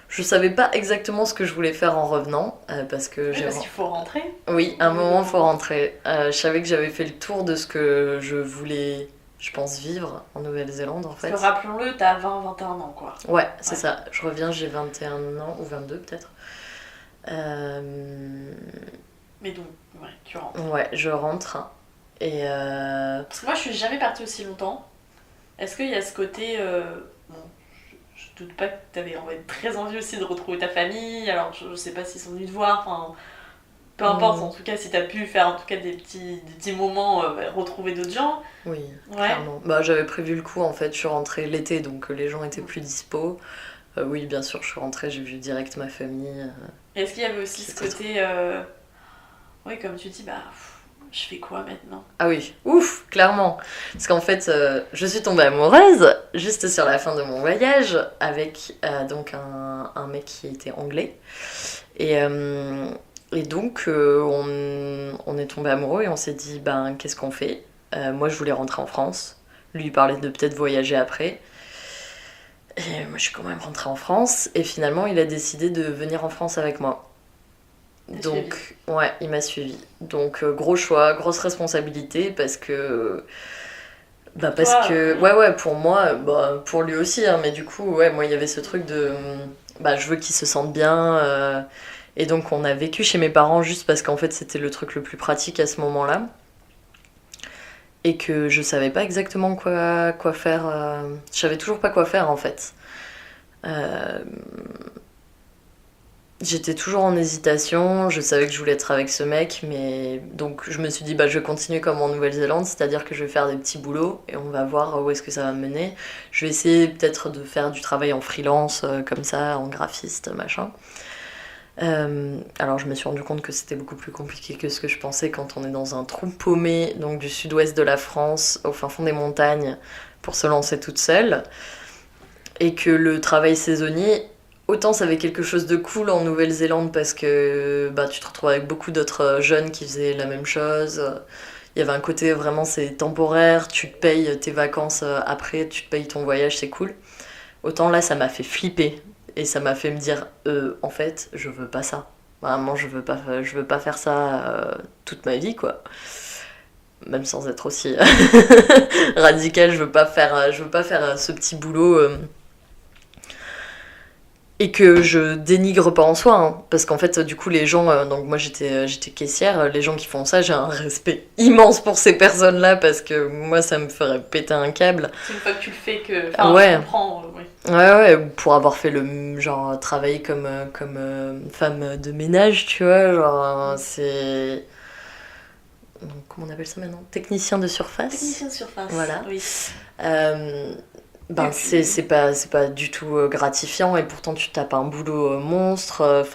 je savais pas exactement ce que je voulais faire en revenant parce que parce qu'il faut rentrer. Oui, à un moment faut rentrer. Je savais que j'avais fait le tour de ce que je voulais, je pense, vivre en Nouvelle-Zélande en fait. Parce que rappelons-le, t'as 20-21 ans quoi. Ouais, c'est ça. Je reviens, j'ai 21 ans ou 22 peut-être. Mais donc, ouais, tu rentres. Ouais, je rentre et parce que moi je suis jamais partie aussi longtemps. Est-ce qu'il y a ce côté bon, je doute pas que t'avais très envie aussi de retrouver ta famille, alors je sais pas s'ils sont venus te voir, enfin peu importe, en tout cas si t'as pu faire en tout cas des petits moments, retrouver d'autres gens. Oui, clairement. J'avais prévu le coup en fait, je suis rentrée l'été donc les gens étaient plus dispo. Oui, bien sûr, je suis rentrée, j'ai vu direct ma famille. Est-ce qu'il y avait aussi ce côté, oui comme tu dis, je fais quoi maintenant ? Ah oui, ouf, clairement. Parce qu'en fait, je suis tombée amoureuse juste sur la fin de mon voyage avec donc un mec qui était anglais. Et donc, on est tombé amoureux et on s'est dit, qu'est-ce qu'on fait ? Moi, je voulais rentrer en France. Lui, il parlait de peut-être voyager après. Et moi, je suis quand même rentrée en France. Et finalement, il a décidé de venir en France avec moi. Donc, ouais, il m'a suivi. Donc, gros choix, grosse responsabilité parce que. Ouais, pour moi, pour lui aussi, hein, mais du coup, ouais, moi, il y avait ce truc de. Je veux qu'il se sente bien. Et donc, on a vécu chez mes parents juste parce qu'en fait, c'était le truc le plus pratique à ce moment-là. Et que je savais pas exactement quoi faire. Je savais toujours pas quoi faire, en fait. J'étais toujours en hésitation, je savais que je voulais être avec ce mec, mais donc je me suis dit je vais continuer comme en Nouvelle-Zélande, c'est-à-dire que je vais faire des petits boulots et on va voir où est-ce que ça va me mener. Je vais essayer peut-être de faire du travail en freelance, comme ça, en graphiste, machin. Alors je me suis rendu compte que c'était beaucoup plus compliqué que ce que je pensais quand on est dans un trou paumé, donc du sud-ouest de la France, au fin fond des montagnes, pour se lancer toute seule. Et que le travail saisonnier... Autant ça avait quelque chose de cool en Nouvelle-Zélande parce que tu te retrouves avec beaucoup d'autres jeunes qui faisaient la même chose. Il y avait un côté vraiment c'est temporaire, tu te payes tes vacances après, tu te payes ton voyage, c'est cool. Autant là ça m'a fait flipper et ça m'a fait me dire en fait je veux pas ça. Vraiment je veux pas faire ça toute ma vie quoi. Même sans être aussi radical, je veux pas faire ce petit boulot. Et que je dénigre pas en soi, hein, parce qu'en fait, du coup, les gens... donc moi, j'étais caissière, les gens qui font ça, j'ai un respect immense pour ces personnes-là, parce que moi, ça me ferait péter un câble. C'est une fois que tu le fais que... Ouais. Je comprends, oui. Ouais, pour avoir fait travailler comme femme de ménage, tu vois, c'est... Comment on appelle ça maintenant ? Technicien de surface. Technicien de surface, voilà. Oui. C'est pas du tout gratifiant et pourtant tu tapes un boulot monstre.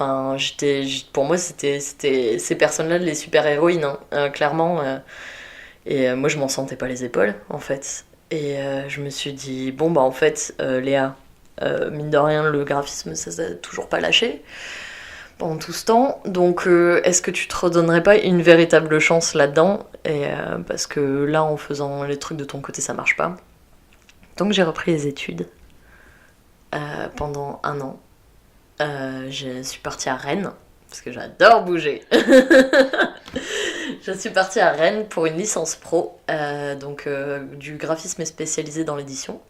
Pour moi c'était ces personnes-là les super-héroïnes, hein, clairement. Et moi je m'en sentais pas les épaules en fait. Et je me suis dit en fait Léa, mine de rien le graphisme ça s'est toujours pas lâché pendant tout ce temps. Donc est-ce que tu te redonnerais pas une véritable chance là-dedans ? Et parce que là en faisant les trucs de ton côté ça marche pas. Donc j'ai repris les études pendant 1 an. Je suis partie à Rennes parce que j'adore bouger. Je suis partie à Rennes pour une licence pro, du graphisme spécialisé dans l'édition.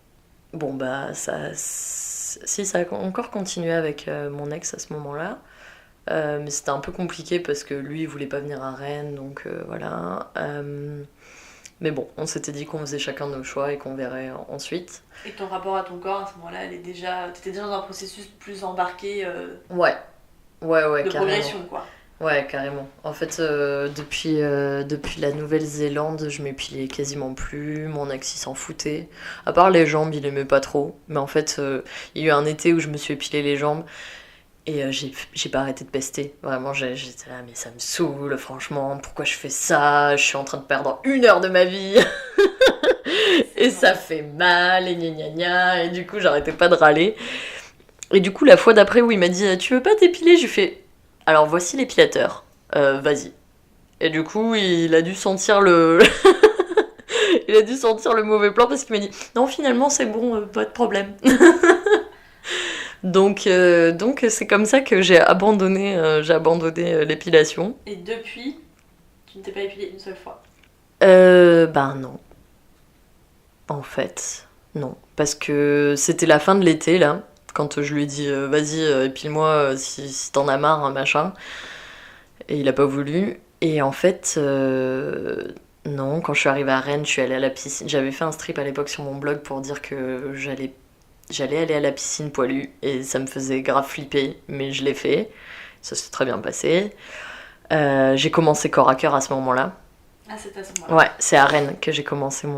Bon bah ça a encore continué avec mon ex à ce moment-là, mais c'était un peu compliqué parce que lui il voulait pas venir à Rennes, donc voilà. Mais bon, on s'était dit qu'on faisait chacun nos choix et qu'on verrait ensuite. Et ton rapport à ton corps à ce moment-là, t'étais déjà dans un processus plus embarqué Ouais, de carrément. progression, quoi. Ouais, carrément. En fait, depuis la Nouvelle-Zélande, je m'épilais quasiment plus. Mon ex, il s'en foutait. À part les jambes, il aimait pas trop. Mais en fait, il y a eu un été où je me suis épilé les jambes. Et j'ai pas arrêté de pester. Vraiment, j'étais là, mais ça me saoule, franchement. Pourquoi je fais ça? Je suis en train de perdre 1 heure de ma vie. Et ça fait mal, et gna gna gna. Et du coup, j'arrêtais pas de râler. Et du coup, la fois d'après où il m'a dit, tu veux pas t'épiler? Je lui fais, alors voici l'épilateur. Vas-y. Et du coup, il a dû sentir le... il a dû sentir le mauvais plan parce qu'il m'a dit, non, finalement, c'est bon, pas de problème. Donc c'est comme ça que j'ai abandonné l'épilation. Et depuis, tu ne t'es pas épilée une seule fois? Ben non. En fait, non. Parce que c'était la fin de l'été, là, quand je lui ai dit vas-y, épile-moi si t'en as marre, hein, machin. Et il a pas voulu. Et en fait, non, quand je suis arrivée à Rennes, je suis allée à la piscine. J'avais fait un strip à l'époque sur mon blog pour dire que j'allais aller à la piscine poilue et ça me faisait grave flipper, mais je l'ai fait. Ça s'est très bien passé. J'ai commencé corps à cœur à ce moment-là. Ah, c'est à ce moment-là. Ouais, c'est à Rennes que j'ai commencé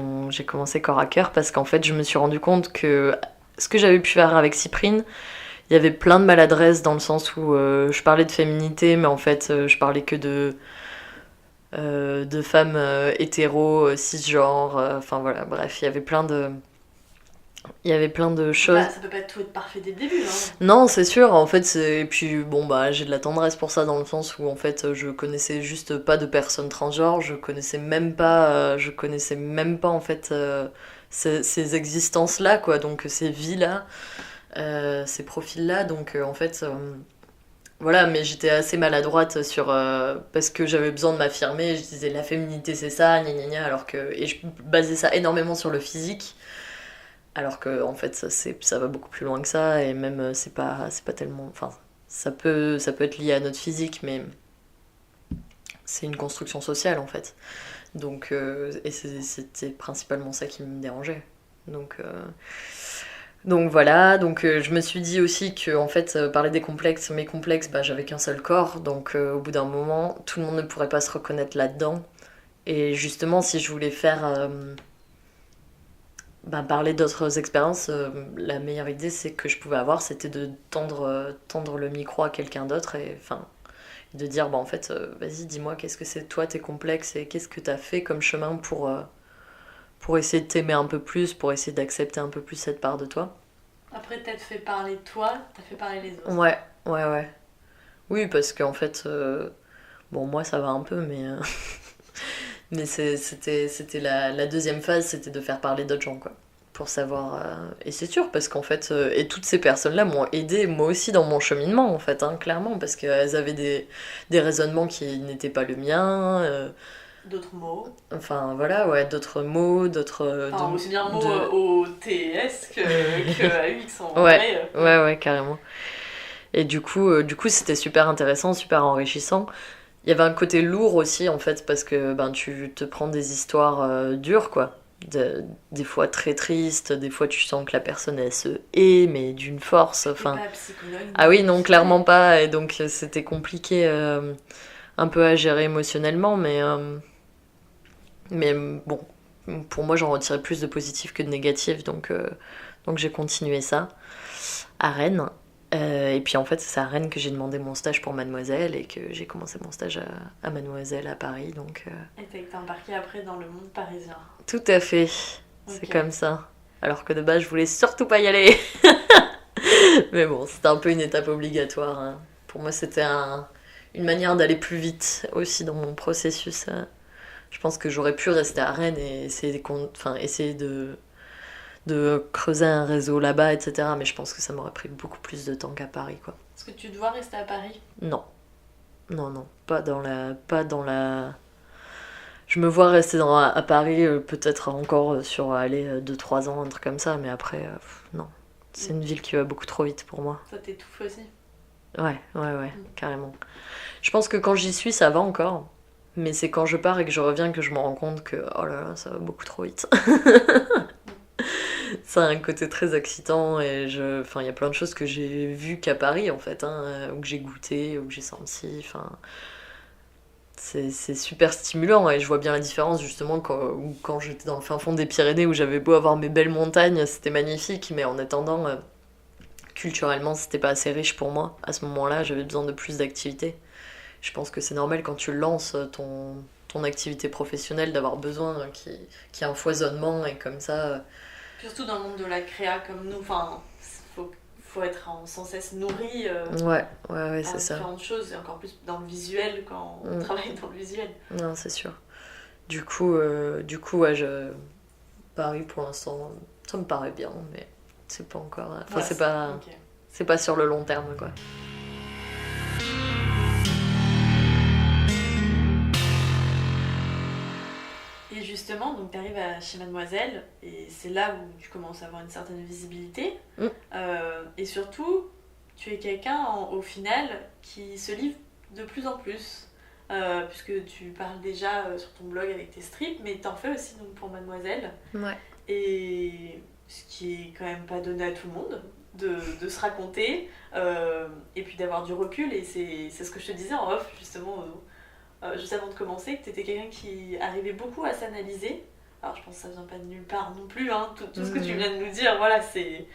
corps à cœur parce qu'en fait, je me suis rendu compte que ce que j'avais pu faire avec Cyprine, il y avait plein de maladresses dans le sens où je parlais de féminité, mais en fait, je parlais que de femmes hétéros, cisgenres, enfin voilà, bref, il y avait plein de choses. Bah, ça peut pas tout être parfait dès le début, hein. Non, c'est sûr, en fait, et puis bon, bah, j'ai de la tendresse pour ça dans le sens où en fait, je connaissais juste pas de personnes transgenres, je connaissais même pas en fait ces existences-là, quoi, donc ces vies-là, ces profils-là, donc en fait, voilà, mais j'étais assez maladroite parce que j'avais besoin de m'affirmer, je disais la féminité c'est ça, gna gna gna, et je basais ça énormément sur le physique. Alors que en fait ça va beaucoup plus loin que ça et même c'est pas tellement, enfin ça peut être lié à notre physique mais c'est une construction sociale en fait. Donc et c'était principalement ça qui me dérangeait. Donc voilà, je me suis dit aussi que en fait parler des complexes, mes complexes, bah j'avais qu'un seul corps, donc au bout d'un moment tout le monde ne pourrait pas se reconnaître là-dedans. Et justement si je voulais faire parler d'autres expériences, la meilleure idée c'est que je pouvais avoir, c'était de tendre le micro à quelqu'un d'autre et enfin de dire en fait vas-y dis-moi qu'est-ce que c'est toi tes complexes et qu'est-ce que t'as fait comme chemin pour essayer de t'aimer un peu plus, pour essayer d'accepter un peu plus cette part de toi. Après t'as fait parler toi, t'as fait parler les autres. Ouais. Oui parce qu'en fait bon moi ça va un peu mais mais c'était la deuxième phase, c'était de faire parler d'autres gens, quoi. Pour savoir... Et c'est sûr, parce qu'en fait... et toutes ces personnes-là m'ont aidé, moi aussi, dans mon cheminement, en fait, hein, clairement, parce qu'elles avaient des raisonnements qui n'étaient pas le mien. D'autres mots. Enfin, voilà, ouais, d'autres mots, d'autres... Enfin, aussi bien mots O-T-S que A-U-X, en vrai. Ouais, carrément. Et du coup, c'était super intéressant, super enrichissant. Il y avait un côté lourd aussi en fait parce que tu te prends des histoires dures quoi, des fois très tristes, des fois tu sens que la personne elle se hait mais d'une force, enfin. Pas psychologue. Ah oui non clairement pas et donc c'était compliqué un peu à gérer émotionnellement mais bon pour moi j'en retirais plus de positif que de négatif donc j'ai continué ça à Rennes. Et puis en fait c'est à Rennes que j'ai demandé mon stage pour Mademoiselle et que j'ai commencé mon stage à Mademoiselle à Paris donc Et t'as été embarquée après dans le monde parisien. Tout à fait, c'est comme ça, alors que de base je voulais surtout pas y aller. Mais bon c'était un peu une étape obligatoire, hein. Pour moi c'était une manière d'aller plus vite aussi dans mon processus. Je pense que j'aurais pu rester à Rennes et essayer de creuser un réseau là-bas, etc. Mais je pense que ça m'aurait pris beaucoup plus de temps qu'à Paris, quoi. Est-ce que tu dois rester à Paris ? Non. non, pas dans la... Je me vois rester à Paris peut-être encore sur, 2-3 ans, un truc comme ça, mais après, non. C'est une ville qui va beaucoup trop vite pour moi. Ça t'étouffe aussi. Ouais, carrément. Je pense que quand j'y suis, ça va encore. Mais c'est quand je pars et que je reviens que je me rends compte que, oh là là, ça va beaucoup trop vite. Ça a un côté très excitant et il y a plein de choses que j'ai vues qu'à Paris, en fait, hein, ou que j'ai goûté, ou que j'ai senti, enfin... C'est super stimulant et je vois bien la différence justement quand j'étais dans le fin fond des Pyrénées où j'avais beau avoir mes belles montagnes, c'était magnifique, mais en attendant, culturellement, c'était pas assez riche pour moi. À ce moment-là, j'avais besoin de plus d'activités. Je pense que c'est normal quand tu lances ton activité professionnelle d'avoir besoin qu'il y ait un foisonnement et comme ça... Surtout dans le monde de la créa comme nous, enfin, faut être sans cesse nourri Ouais, c'est ça. différentes choses, et encore plus dans le visuel quand on travaille dans le visuel. Non, c'est sûr. Du coup, ouais, Paris pour l'instant, ça me paraît bien, mais c'est pas encore... Enfin, okay. C'est pas sur le long terme, quoi. Et justement, donc tu arrives chez Mademoiselle, et c'est là où tu commences à avoir une certaine visibilité. Et surtout, tu es quelqu'un, au final, qui se livre de plus en plus. Puisque tu parles déjà sur ton blog avec tes strips, mais t'en fais aussi donc, pour Mademoiselle. Ouais. Et ce qui est quand même pas donné à tout le monde, de se raconter, et puis d'avoir du recul. Et c'est ce que je te disais en off, justement, juste avant de commencer, que tu étais quelqu'un qui arrivait beaucoup à s'analyser. Alors je pense que ça vient pas de nulle part non plus, hein. Tout ce que tu viens de nous dire, voilà, c'est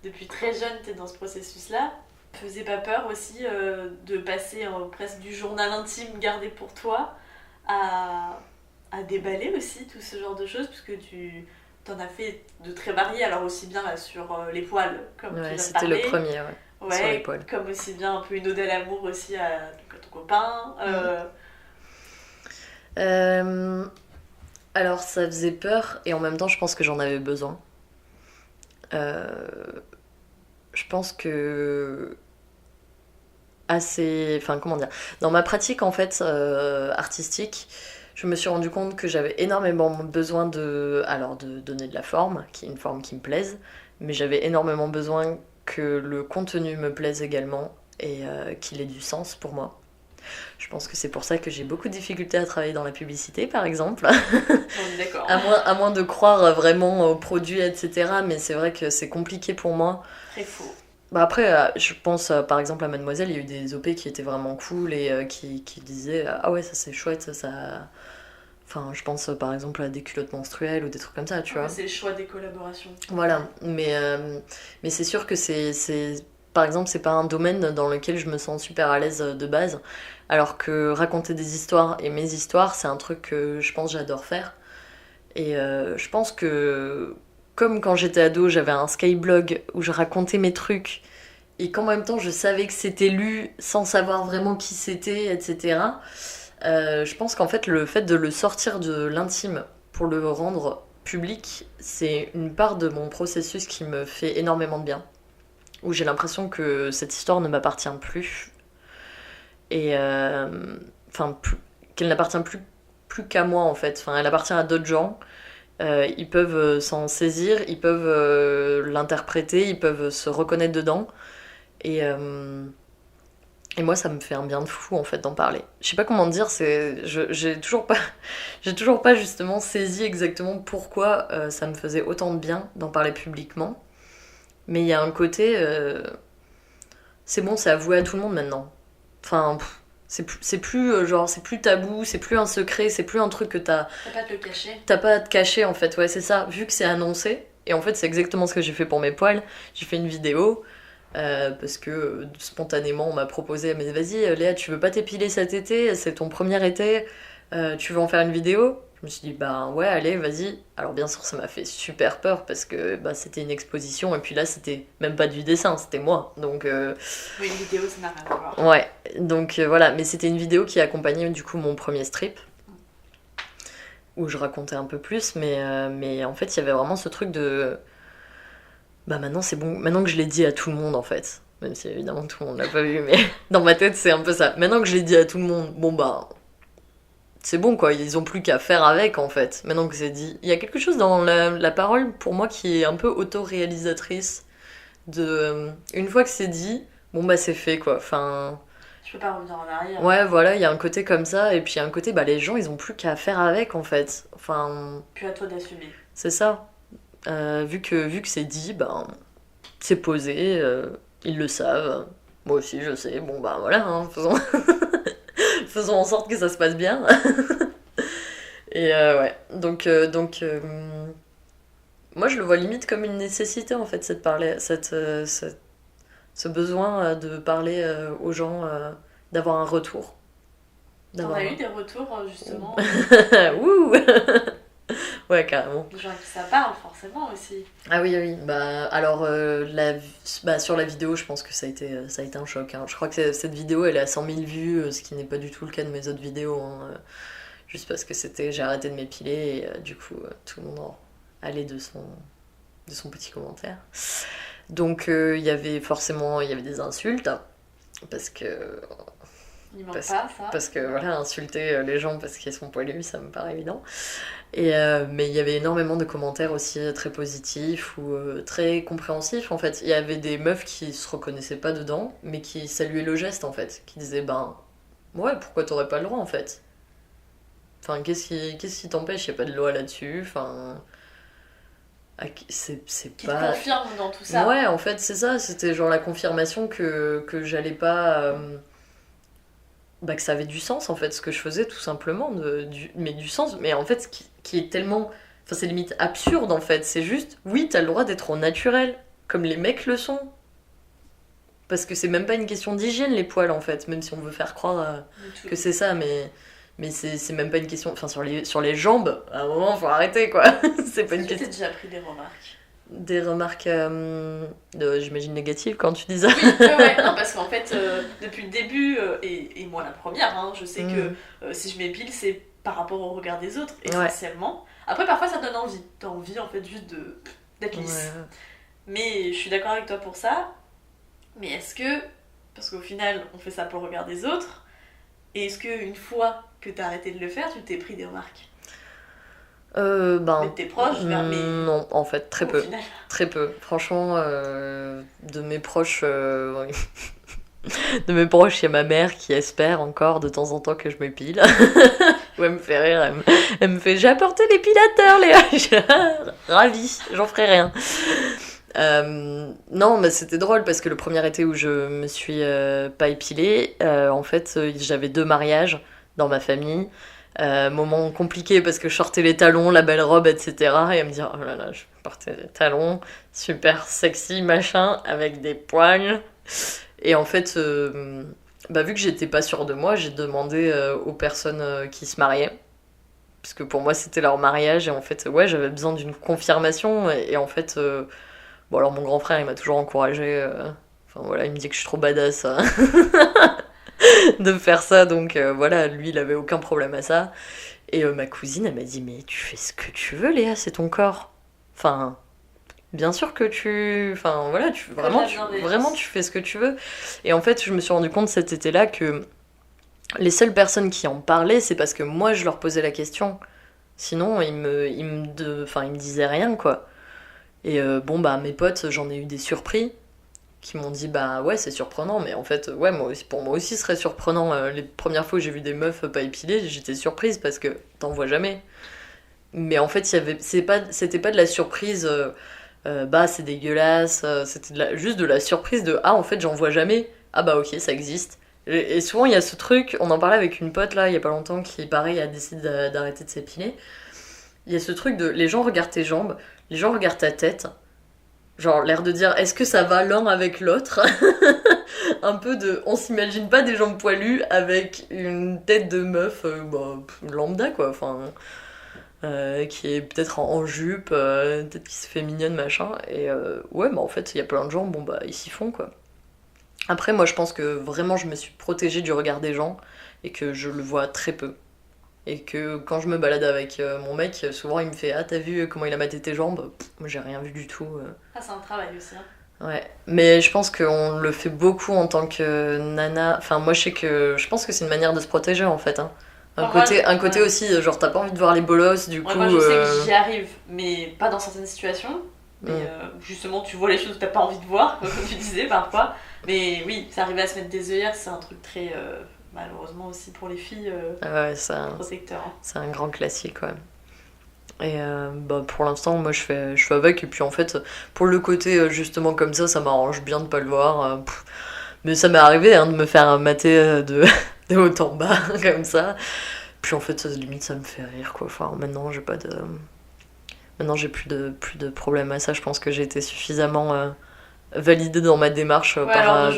depuis très jeune tu es dans ce processus-là. Faisait pas peur aussi de passer presque du journal intime gardé pour toi à déballer aussi tout ce genre de choses, puisque tu t'en as fait de très variés, alors aussi bien là, sur les poils, comme tu viens de c'était parler. le premier, sur les poils. Comme aussi bien un peu une ode à l'amour aussi à ton copain. Alors ça faisait peur et en même temps je pense que j'en avais besoin. Je pense que dans ma pratique en fait artistique, je me suis rendu compte que j'avais énormément besoin de donner de la forme, qui est une forme qui me plaise, mais j'avais énormément besoin que le contenu me plaise également et qu'il ait du sens pour moi. Je pense que c'est pour ça que j'ai beaucoup de difficultés à travailler dans la publicité, par exemple. D'accord. à moins de croire vraiment aux produits, etc. Mais c'est vrai que c'est compliqué pour moi. Très faux. Bah après, je pense par exemple à Mademoiselle, il y a eu des OP qui étaient vraiment cool et qui disaient « Ah ouais, ça c'est chouette, ça... » Enfin, je pense par exemple à des culottes menstruelles ou des trucs comme ça, tu vois. C'est le choix des collaborations. Voilà, mais c'est sûr que par exemple, c'est pas un domaine dans lequel je me sens super à l'aise de base, alors que raconter des histoires et mes histoires, c'est un truc que je pense j'adore faire. Et je pense que, comme quand j'étais ado, j'avais un skyblog où je racontais mes trucs, et qu'en même temps je savais que c'était lu sans savoir vraiment qui c'était, etc. Je pense qu'en fait, le fait de le sortir de l'intime pour le rendre public, c'est une part de mon processus qui me fait énormément de bien. Où j'ai l'impression que cette histoire ne m'appartient plus et qu'elle n'appartient plus qu'à moi en fait. Enfin, elle appartient à d'autres gens. Ils peuvent s'en saisir, ils peuvent l'interpréter, ils peuvent se reconnaître dedans. Et moi, ça me fait un bien de fou en fait d'en parler. Je sais pas comment dire. J'ai toujours pas justement saisi exactement pourquoi ça me faisait autant de bien d'en parler publiquement. Mais il y a un côté... c'est bon, c'est avoué à tout le monde maintenant. Enfin, c'est plus tabou, c'est plus un secret, c'est plus un truc que T'as pas à te le cacher. T'as pas à te cacher, en fait, ouais, c'est ça. Vu que c'est annoncé, et en fait, c'est exactement ce que j'ai fait pour mes poils. J'ai fait une vidéo, parce que spontanément, on m'a proposé, mais vas-y, Léa, tu veux pas t'épiler cet été? C'est ton premier été, tu veux en faire une vidéo? Je me suis dit, bah ouais, allez, vas-y. Alors bien sûr, ça m'a fait super peur parce que c'était une exposition et puis là, c'était même pas du dessin, c'était moi. Donc, Oui, une vidéo, ça n'a rien à voir. Ouais, donc voilà. Mais c'était une vidéo qui accompagnait du coup mon premier strip où je racontais un peu plus, mais en fait, il y avait vraiment ce truc de... Bah maintenant, c'est bon, maintenant que je l'ai dit à tout le monde, en fait. Même si évidemment tout le monde l'a pas vu, mais dans ma tête c'est un peu ça. Maintenant que je l'ai dit à tout le monde, bon bah c'est bon quoi, ils ont plus qu'à faire avec en fait. Maintenant que c'est dit, il y a quelque chose dans la parole pour moi qui est un peu auto-réalisatrice. Une fois que c'est dit, bon bah c'est fait quoi. Enfin, Je peux pas revenir en arrière. ouais voilà, il y a un côté comme ça et puis il y a un côté bah les gens ils ont plus qu'à faire avec en fait. Enfin, Puis à toi d'assumer. c'est ça. Vu que c'est dit, ben c'est posé, ils le savent. Moi aussi je sais. Bon bah voilà, hein, faisons faisons en sorte que ça se passe bien. Et ouais, donc moi je le vois limite comme une nécessité en fait, ce besoin de parler aux gens, d'avoir un retour. T'en as eu des retours justement Ouh. Ouais, carrément. des gens à qui ça parle forcément aussi. Ah oui, oui. Bah, alors, sur la vidéo, je pense que ça a été un choc. Hein. Je crois que cette vidéo, elle est à 100 000 vues, ce qui n'est pas du tout le cas de mes autres vidéos. Hein. Juste parce que j'ai arrêté de m'épiler et du coup, tout le monde allait de son petit commentaire. Donc, il y avait des insultes. Parce que... Il manque pas ça. Parce que voilà, insulter les gens parce qu'ils sont poilus, ça me paraît évident. Mais il y avait énormément de commentaires aussi très positifs ou très compréhensifs en fait. Il y avait des meufs qui se reconnaissaient pas dedans, mais qui saluaient le geste en fait. Qui disaient ben ouais, pourquoi t'aurais pas le droit en fait. Enfin, qu'est-ce qui t'empêche? Y a pas de loi là-dessus. Enfin, c'est Qui pas... te confirme dans tout ça. Ouais, en fait, c'est ça. C'était genre la confirmation que j'allais pas... que ça avait du sens en fait ce que je faisais tout simplement, mais du sens, mais en fait qui est tellement, enfin c'est limite absurde en fait, c'est juste oui t'as le droit d'être au naturel comme les mecs le sont, parce que c'est même pas une question d'hygiène les poils en fait, même si on veut faire croire que c'est ça, mais c'est même pas une question, enfin sur les jambes à un moment faut arrêter quoi. C'est pas une question. T'as déjà pris des remarques? Des remarques, j'imagine négatives quand tu dis ça. Oui, ouais, non, parce qu'en fait, depuis le début, et moi la première, hein, je sais que si je m'épile, c'est par rapport au regard des autres, essentiellement. Ouais. Après, parfois, ça donne envie. T'as envie, en fait, juste d'être lisse. Ouais. Mais je suis d'accord avec toi pour ça. Mais est-ce que, parce qu'au final, on fait ça pour le regard des autres, et est-ce qu'une fois que t'as arrêté de le faire, tu t'es pris des remarques? Mais tes proches non, en fait, très peu. Final. Très peu. Franchement, de mes proches, oui. De mes proches, il y a ma mère qui espère encore de temps en temps que je m'épile. Ouais, elle me fait rire. Elle me fait « J'ai apporté l'épilateur, Léa !» Je suis ravie, j'en ferai rien. Non, mais c'était drôle parce que le premier été où je me suis pas épilée, en fait, j'avais 2 mariages dans ma famille. Moment compliqué parce que je sortais les talons, la belle robe, etc. Et elle me dit oh là là, je portais les talons, super sexy, machin, avec des poils. Et en fait, vu que j'étais pas sûre de moi, j'ai demandé aux personnes qui se mariaient. Parce que pour moi, c'était leur mariage. Et en fait, ouais, j'avais besoin d'une confirmation. Et en fait, alors mon grand frère, il m'a toujours encouragée. Enfin voilà, il me dit que je suis trop badass. De faire ça, donc voilà, lui il avait aucun problème à ça. Et ma cousine elle m'a dit mais tu fais ce que tu veux Léa, c'est ton corps. Enfin, bien sûr que enfin voilà, vraiment tu fais ce que tu veux. Et en fait je me suis rendu compte cet été-là que les seules personnes qui en parlaient c'est parce que moi je leur posais la question. Sinon ils me disaient rien quoi. Et mes potes j'en ai eu des surpris. Qui m'ont dit bah ouais c'est surprenant, mais en fait ouais pour moi aussi ce serait surprenant. Les premières fois où j'ai vu des meufs pas épilées, j'étais surprise parce que t'en vois jamais. Mais en fait c'était pas de la surprise c'est dégueulasse, c'était juste de la surprise de en fait j'en vois jamais, bah ok ça existe. Et souvent il y a ce truc, on en parlait avec une pote là il y a pas longtemps qui pareil a décidé d'arrêter de s'épiler. Il y a ce truc de les gens regardent tes jambes, les gens regardent ta tête. Genre l'air de dire est-ce que ça va l'un avec l'autre. Un peu de on s'imagine pas des jambes poilues avec une tête de meuf lambda quoi, enfin qui est peut-être en jupe, peut-être qui se fait mignonne machin, et en fait il y a plein de gens ils s'y font quoi. Après moi je pense que vraiment je me suis protégée du regard des gens et que je le vois très peu. Et que quand je me balade avec mon mec, souvent il me fait « Ah, t'as vu comment il a maté tes jambes ?» Moi j'ai rien vu du tout. C'est un travail aussi. Hein. Ouais, mais je pense qu'on le fait beaucoup en tant que nana. Enfin, moi, je pense que c'est une manière de se protéger, en fait. Hein. Un côté aussi, genre, t'as pas envie de voir les bolosses, du coup... Moi, je sais que j'y arrive, mais pas dans certaines situations. Mais justement, tu vois les choses que t'as pas envie de voir, comme tu disais, parfois. Mais oui, ça arrive à se mettre des œillères, c'est un truc très... malheureusement aussi pour les filles, ouais, protecteur. Hein. C'est un grand classique, ouais. Et pour l'instant, moi, je fais avec. Et puis, en fait, pour le côté, justement, comme ça m'arrange bien de pas le voir. Mais ça m'est arrivé de me faire mater de haut en bas, comme ça. Puis, en fait, limite, ça me fait rire, quoi. Enfin, maintenant, j'ai plus de problème à ça. Je pense que j'ai été suffisamment validée dans ma démarche par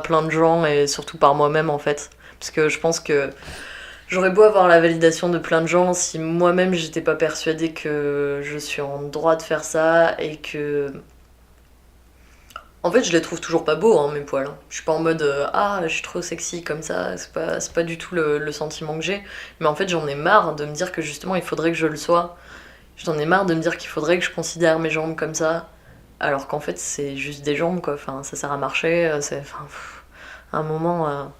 plein de gens et surtout par moi-même, en fait. Parce que je pense que j'aurais beau avoir la validation de plein de gens, si moi-même j'étais pas persuadée que je suis en droit de faire ça et que... En fait, je les trouve toujours pas beaux, hein, mes poils. Hein. Je suis pas en mode je suis trop sexy comme ça, c'est pas du tout le sentiment que j'ai. Mais en fait, j'en ai marre de me dire que justement il faudrait que je le sois. J'en ai marre de me dire qu'il faudrait que je considère mes jambes comme ça, alors qu'en fait, c'est juste des jambes, quoi. Enfin, ça sert à marcher, à un moment,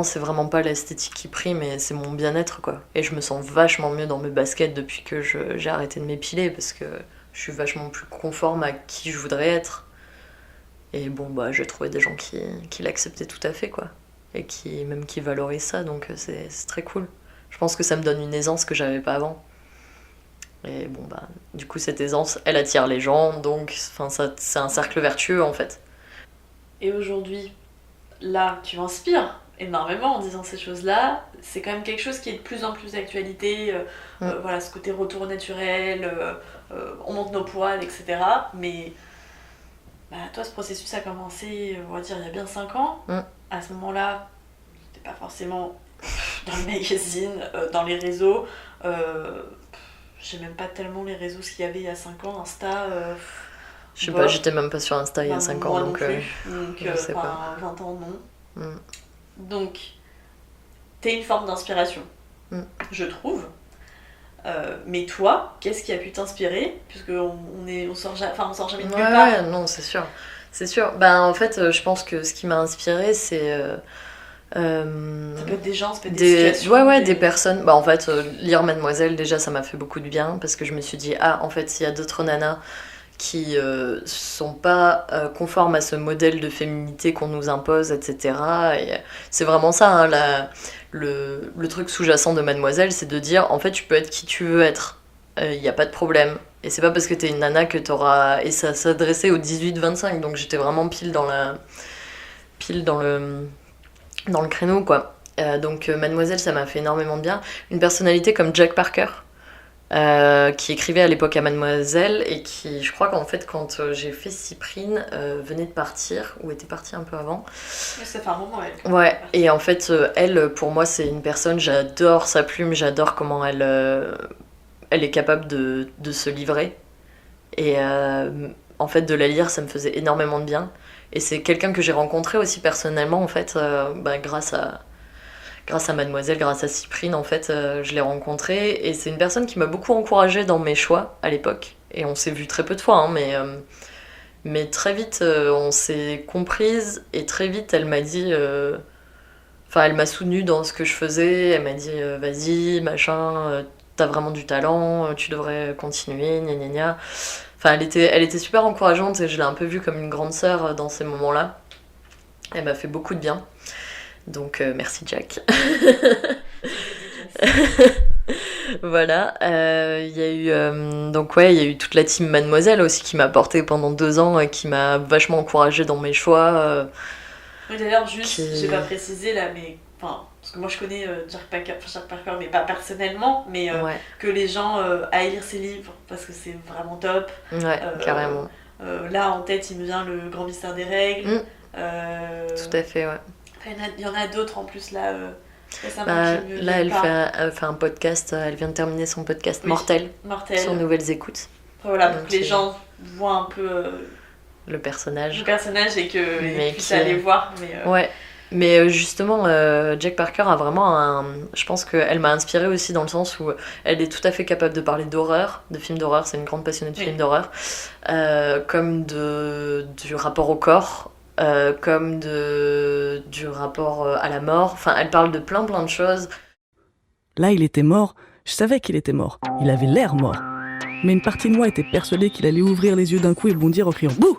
c'est vraiment pas l'esthétique qui prime, mais c'est mon bien-être, quoi. Et je me sens vachement mieux dans mes baskets depuis que j'ai arrêté de m'épiler, parce que je suis vachement plus conforme à qui je voudrais être. Et bon, j'ai trouvé des gens qui l'acceptaient tout à fait, quoi. Et qui valorisent ça, donc c'est très cool. Je pense que ça me donne une aisance que j'avais pas avant. Et bon, du coup, cette aisance, elle attire les gens, donc c'est un cercle vertueux, en fait. Et aujourd'hui, là, tu m'inspires énormément en disant ces choses-là. C'est quand même quelque chose qui est de plus en plus d'actualité. Voilà, ce côté retour au naturel, on monte nos poils, etc. Mais toi, ce processus a commencé, on va dire, il y a bien 5 ans. À ce moment-là, t'étais pas forcément dans les magazines, dans les réseaux. Je sais même pas tellement les réseaux, ce qu'il y avait il y a 5 ans, Insta... je sais pas, j'étais même pas sur Insta il y a 5 ans, donc je sais pas. 20 ans, non. Donc, t'es une forme d'inspiration, je trouve. Mais toi, qu'est-ce qui a pu t'inspirer ? Puisqu'on sort jamais de nulle part. Ouais, non, c'est sûr. C'est sûr. En fait, je pense que ce qui m'a inspirée, c'est... ça peut être des gens, ça peut être des situations. Des personnes. En fait, lire Mademoiselle, déjà, ça m'a fait beaucoup de bien, parce que je me suis dit, en fait, s'il y a d'autres nanas qui sont pas conformes à ce modèle de féminité qu'on nous impose, etc. Et c'est vraiment ça, hein, le truc sous-jacent de Mademoiselle, c'est de dire, en fait, tu peux être qui tu veux être. Il n'y a pas de problème. Et c'est pas parce que t'es une nana que t'auras... Et ça s'adressait aux 18-25, donc j'étais vraiment pile dans le créneau, quoi. Donc Mademoiselle, ça m'a fait énormément de bien. Une personnalité comme Jack Parker, qui écrivait à l'époque à Mademoiselle, et qui, je crois qu'en fait, quand j'ai fait Cyprine, venait de partir, ou était partie un peu avant. Ça fait un moment, elle. Ouais, et en fait, elle, pour moi, c'est une personne, j'adore sa plume, j'adore comment elle est capable de se livrer. Et en fait, de la lire, ça me faisait énormément de bien. Et c'est quelqu'un que j'ai rencontré aussi personnellement, en fait, grâce à Mademoiselle, grâce à Cyprine, en fait, je l'ai rencontrée. Et c'est une personne qui m'a beaucoup encouragée dans mes choix à l'époque. Et on s'est vu très peu de fois, hein, mais très vite, on s'est comprises. Et très vite, elle m'a dit... elle m'a soutenue dans ce que je faisais. Elle m'a dit, vas-y, machin, t'as vraiment du talent, tu devrais continuer, gna gna gna. Enfin, elle était super encourageante et je l'ai un peu vue comme une grande sœur dans ces moments-là. Elle m'a fait beaucoup de bien. Donc, merci Jack. Voilà. Il y a eu toute la team Mademoiselle aussi qui m'a portée pendant 2 ans et qui m'a vachement encouragée dans mes choix. Oui, d'ailleurs, j'ai pas précisé là, mais... Parce que moi je connais Jack Parker, mais pas personnellement, mais que les gens aillent lire ses livres parce que c'est vraiment top. Ouais, carrément. Là en tête il me vient Le Grand Mystère des Règles. Tout à fait, ouais. Il y en a d'autres en plus là. Là elle fait un podcast, elle vient de terminer son podcast Mortel. Sur Nouvelles Écoutes. Voilà, pour que les gens voient un peu le personnage et qu'ils puissent aller voir. Mais, ouais. Mais justement, Jake Parker a vraiment je pense qu'elle m'a inspirée aussi dans le sens où elle est tout à fait capable de parler d'horreur, de films d'horreur, c'est une grande passionnée de films d'horreur, comme du rapport au corps, comme du rapport à la mort. Enfin, elle parle de plein de choses. Là, il était mort. Je savais qu'il était mort. Il avait l'air mort. Mais une partie de moi était persuadée qu'il allait ouvrir les yeux d'un coup et bondir en criant « Bouh !»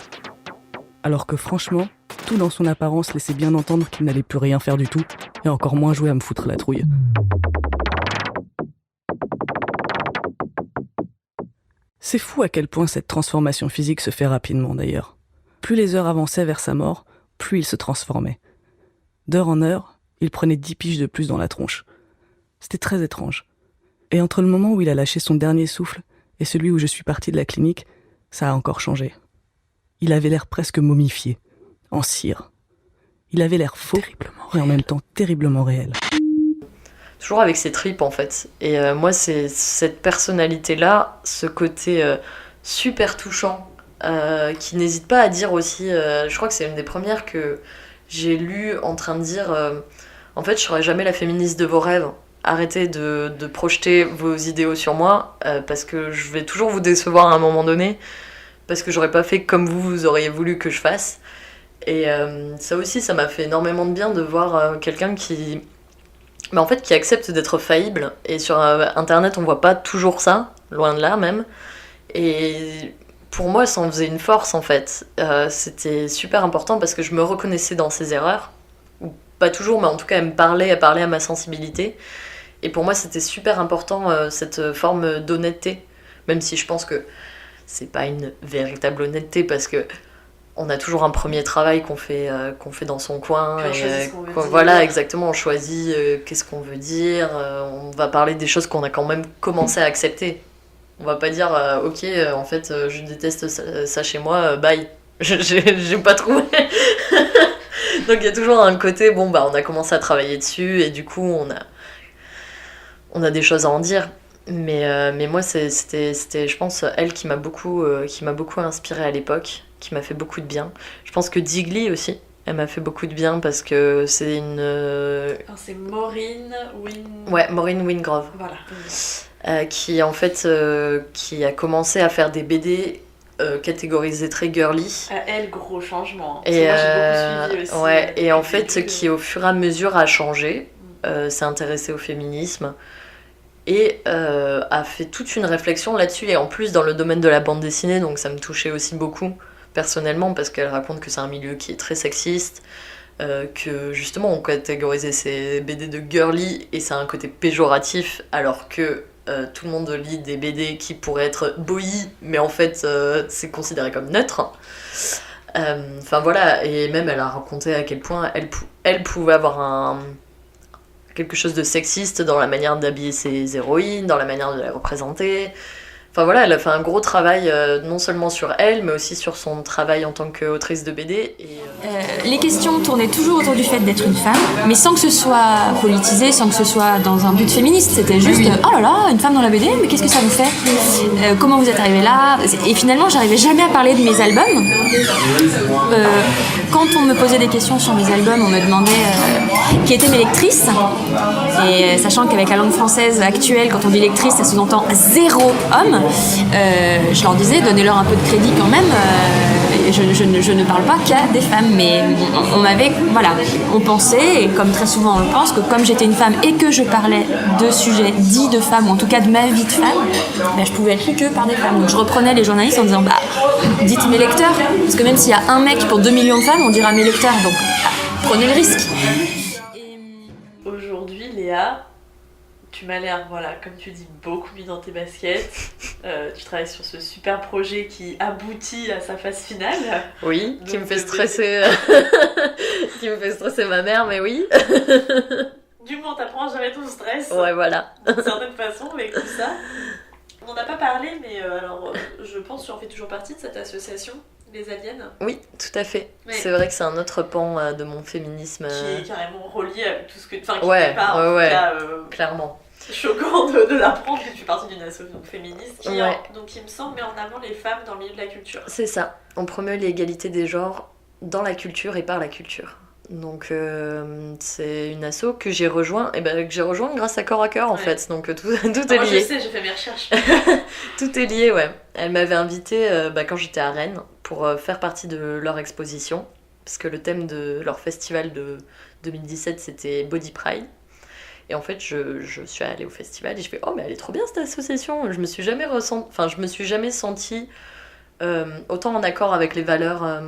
Alors que franchement, tout dans son apparence laissait bien entendre qu'il n'allait plus rien faire du tout, et encore moins jouer à me foutre la trouille. C'est fou à quel point cette transformation physique se fait rapidement d'ailleurs. Plus les heures avançaient vers sa mort, plus il se transformait. D'heure en heure, il prenait 10 piges de plus dans la tronche. C'était très étrange. Et entre le moment où il a lâché son dernier souffle et celui où je suis parti de la clinique, ça a encore changé. Il avait l'air presque momifié, en cire. Il avait l'air faux, et en même temps terriblement réel. Toujours avec ses tripes en fait. Et moi, c'est cette personnalité-là, ce côté super touchant, qui n'hésite pas à dire aussi... je crois que c'est une des premières que j'ai lues en train de dire en fait, je serai jamais la féministe de vos rêves. Arrêtez de projeter vos idéaux sur moi, parce que je vais toujours vous décevoir à un moment donné, parce que j'aurais pas fait comme vous auriez voulu que je fasse. Et ça aussi, ça m'a fait énormément de bien de voir quelqu'un qui accepte d'être faillible. Et sur Internet, on voit pas toujours ça, loin de là même. Et pour moi, ça en faisait une force en fait. C'était super important parce que je me reconnaissais dans ses erreurs. Ou pas toujours, mais en tout cas, elle parlait à ma sensibilité. Et pour moi, c'était super important, cette forme d'honnêteté. Même si je pense que c'est pas une véritable honnêteté, parce que on a toujours un premier travail qu'on fait dans son coin. Et, voilà, exactement, on choisit qu'est-ce qu'on veut dire. On va parler des choses qu'on a quand même commencé à accepter. On va pas dire, ok, en fait, je déteste ça chez moi, bye. J'ai pas trouvé. Donc il y a toujours un côté, bon, bah, on a commencé à travailler dessus, et du coup, on a des choses à en dire. Mais moi, c'était, je pense, elle qui m'a beaucoup inspirée à l'époque, qui m'a fait beaucoup de bien. Je pense que Digli aussi, elle m'a fait beaucoup de bien parce que c'est une... C'est Maureen Wingrove. Voilà. Qui en fait, qui a commencé à faire des BD catégorisées très girly. Elle, gros changement. Et, moi, j'ai beaucoup suivi aussi. Ouais, et en fait, qui au fur et à mesure a changé, s'est intéressée au féminisme. Et a fait toute une réflexion là-dessus, et en plus dans le domaine de la bande dessinée, donc ça me touchait aussi beaucoup personnellement, parce qu'elle raconte que c'est un milieu qui est très sexiste, que justement on catégorisait ces BD de girly, et c'est un côté péjoratif, alors que tout le monde lit des BD qui pourraient être boy, mais en fait c'est considéré comme neutre. Enfin voilà, et même elle a raconté à quel point elle pouvait avoir quelque chose de sexiste dans la manière d'habiller ses héroïnes, dans la manière de les représenter. Enfin voilà, elle a fait un gros travail non seulement sur elle, mais aussi sur son travail en tant qu'autrice de BD. Les questions tournaient toujours autour du fait d'être une femme, mais sans que ce soit politisé, sans que ce soit dans un but féministe. C'était juste oh là là, une femme dans la BD, mais qu'est-ce que ça vous fait ? Comment vous êtes arrivée là ? Et finalement, j'arrivais jamais à parler de mes albums. Quand on me posait des questions sur mes albums, on me demandait qui étaient mes lectrices. Et sachant qu'avec la langue française actuelle, quand on dit lectrice, ça sous-entend zéro homme. Je leur disais, donnez-leur un peu de crédit quand même. Je ne parle pas qu'à des femmes, mais on pensait, et comme très souvent on le pense, que comme j'étais une femme et que je parlais de sujets dits de femmes, ou en tout cas de ma vie de femme, je pouvais être lue que par des femmes. Donc je reprenais les journalistes en disant, dites mes lecteurs, parce que même s'il y a un mec pour 2 millions de femmes, on dira mes lecteurs, donc prenez le risque. Aujourd'hui, Léa, tu m'as l'air, comme tu dis, beaucoup mis dans tes baskets. Tu travailles sur ce super projet qui aboutit à sa phase finale. Oui, qui me fait stresser qui me fait stresser ma mère, mais oui. Du moins, t'apprends à gérer ton stress. Ouais, voilà. D'une certaine façon, avec tout ça. On n'en a pas parlé, mais je pense que tu en fais toujours partie de cette association, Les Aliens. Oui, tout à fait. Mais c'est vrai que c'est un autre pan de mon féminisme. Qui est carrément relié avec tout ce que... Enfin, qui ouais, n'est pas, en tout cas, clairement. Choquant de l'apprendre que tu fais partie d'une association féministe qui, ouais. Donc il me semble, met en avant les femmes dans le milieu de la culture. C'est ça. On promeut l'égalité des genres dans la culture et par la culture. Donc c'est une asso que j'ai rejoint grâce à Corps à Cœur en fait. Donc tout est lié. Moi je sais, j'ai fait mes recherches. Tout est lié, ouais. Elle m'avait invitée quand j'étais à Rennes pour faire partie de leur exposition, parce que le thème de leur festival de 2017 c'était Body Pride. Et en fait, je suis allée au festival et je fais oh mais elle est trop bien cette association. Je me suis jamais sentie autant en accord avec les valeurs.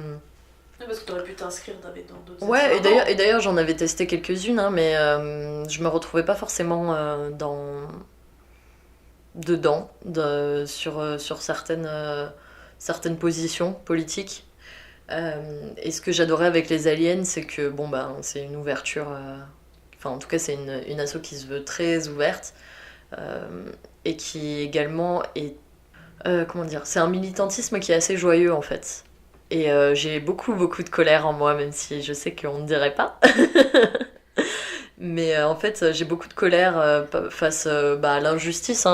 Parce que t'aurais pu t'inscrire dans d'autres Ouais, et d'ailleurs j'en avais testé quelques-unes, hein, mais je me retrouvais pas forcément dedans, sur certaines positions politiques. Et ce que j'adorais avec les aliens, c'est que c'est une ouverture. En tout cas, c'est une asso qui se veut très ouverte et qui également est. C'est un militantisme qui est assez joyeux en fait. Et j'ai beaucoup de colère en moi, même si je sais qu'on ne dirait pas. Mais en fait, j'ai beaucoup de colère face à l'injustice,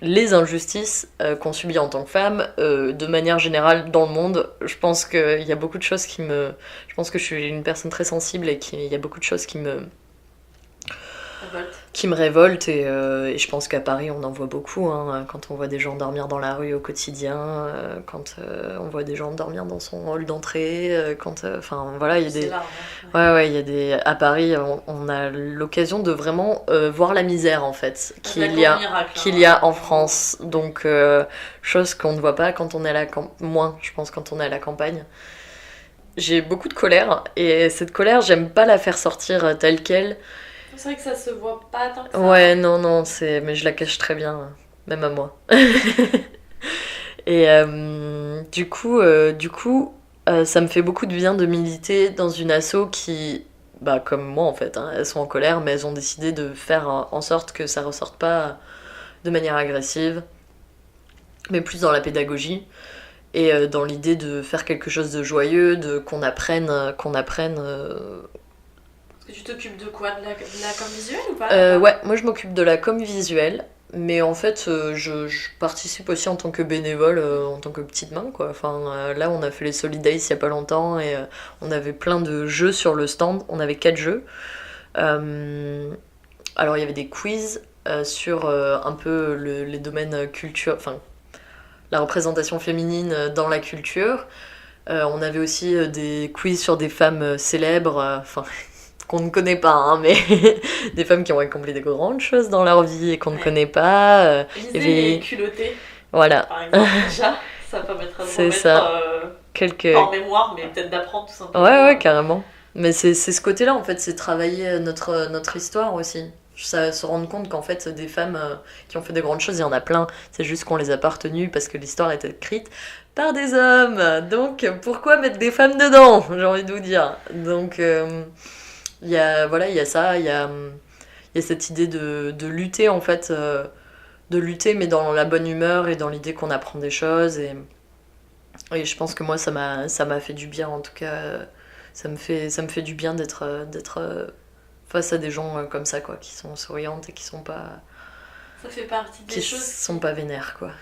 les injustices qu'on subit en tant que femme, de manière générale dans le monde. Je pense qu'il y a beaucoup de choses Je pense que je suis une personne très sensible et qu'il y a beaucoup de choses qui me révoltent et je pense qu'à Paris on en voit beaucoup, hein, quand on voit des gens dormir dans la rue au quotidien, quand on voit des gens dormir dans son hall d'entrée, il y a des il y a des à Paris on a l'occasion de vraiment voir la misère en fait qu'il y a en France, donc chose qu'on ne voit pas quand on est à moins je pense quand on est à la campagne. J'ai beaucoup de colère et cette colère j'aime pas la faire sortir telle quelle. C'est vrai que ça se voit pas tant que ça. Ouais, non, mais je la cache très bien, même à moi. Et du coup, ça me fait beaucoup de bien de militer dans une asso qui, comme moi en fait, hein, elles sont en colère, mais elles ont décidé de faire en sorte que ça ressorte pas de manière agressive, mais plus dans la pédagogie. Et dans l'idée de faire quelque chose de joyeux, qu'on apprenne tu t'occupes de quoi? De la com visuelle ou pas? Ouais, moi je m'occupe de la com visuelle, mais en fait je participe aussi en tant que bénévole, en tant que petite main quoi. Là on a fait les Solid Days il y a pas longtemps et on avait plein de jeux sur le stand, on avait 4 jeux. Alors il y avait des quiz sur un peu les domaines culture, la représentation féminine dans la culture. On avait aussi des quiz sur des femmes célèbres, qu'on ne connaît pas, hein, mais des femmes qui ont accompli des grandes choses dans leur vie et qu'on ne connaît pas. Les culottées, voilà. par exemple, déjà, ça permettra de remettre en mémoire, mais peut-être d'apprendre tout simplement. Ouais, carrément. Mais c'est ce côté-là, en fait, c'est travailler notre histoire aussi. Ça, se rendre compte qu'en fait, des femmes qui ont fait des grandes choses, il y en a plein. C'est juste qu'on les a pas retenues parce que l'histoire est écrite par des hommes. Donc, pourquoi mettre des femmes dedans, j'ai envie de vous dire. Donc... il y a ça, il y a cette idée de lutter en fait, de lutter mais dans la bonne humeur et dans l'idée qu'on apprend des choses et je pense que moi ça m'a fait du bien en tout cas, ça me fait du bien d'être face à des gens comme ça quoi, qui sont souriantes et qui sont pas, ça fait partie des choses qui sont pas vénères quoi,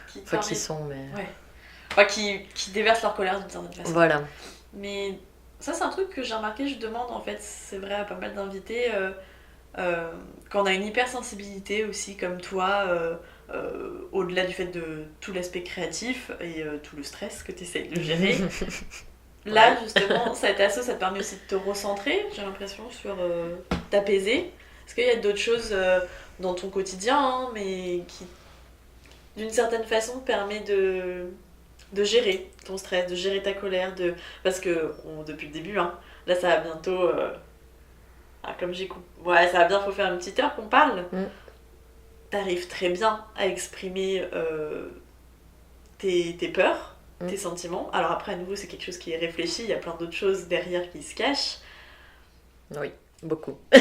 qui déversent leur colère d'une certaine façon. Voilà. Mais ça, c'est un truc que j'ai remarqué, je demande en fait, c'est vrai à pas mal d'invités, quand on a une hypersensibilité aussi comme toi, au-delà du fait de tout l'aspect créatif et tout le stress que tu essayes de gérer. Là, justement, cette asso, ça te permet aussi de te recentrer, j'ai l'impression, sur t'apaiser. Est-ce qu'il y a d'autres choses dans ton quotidien, hein, mais qui, d'une certaine façon, te permet de gérer ton stress, de gérer ta colère, parce que depuis le début, hein, là ça va bientôt, ça va bien, faut faire une petite heure qu'on parle. T'arrives très bien à exprimer tes peurs, tes sentiments. Alors après à nouveau c'est quelque chose qui est réfléchi, il y a plein d'autres choses derrière qui se cachent. Oui, beaucoup. Et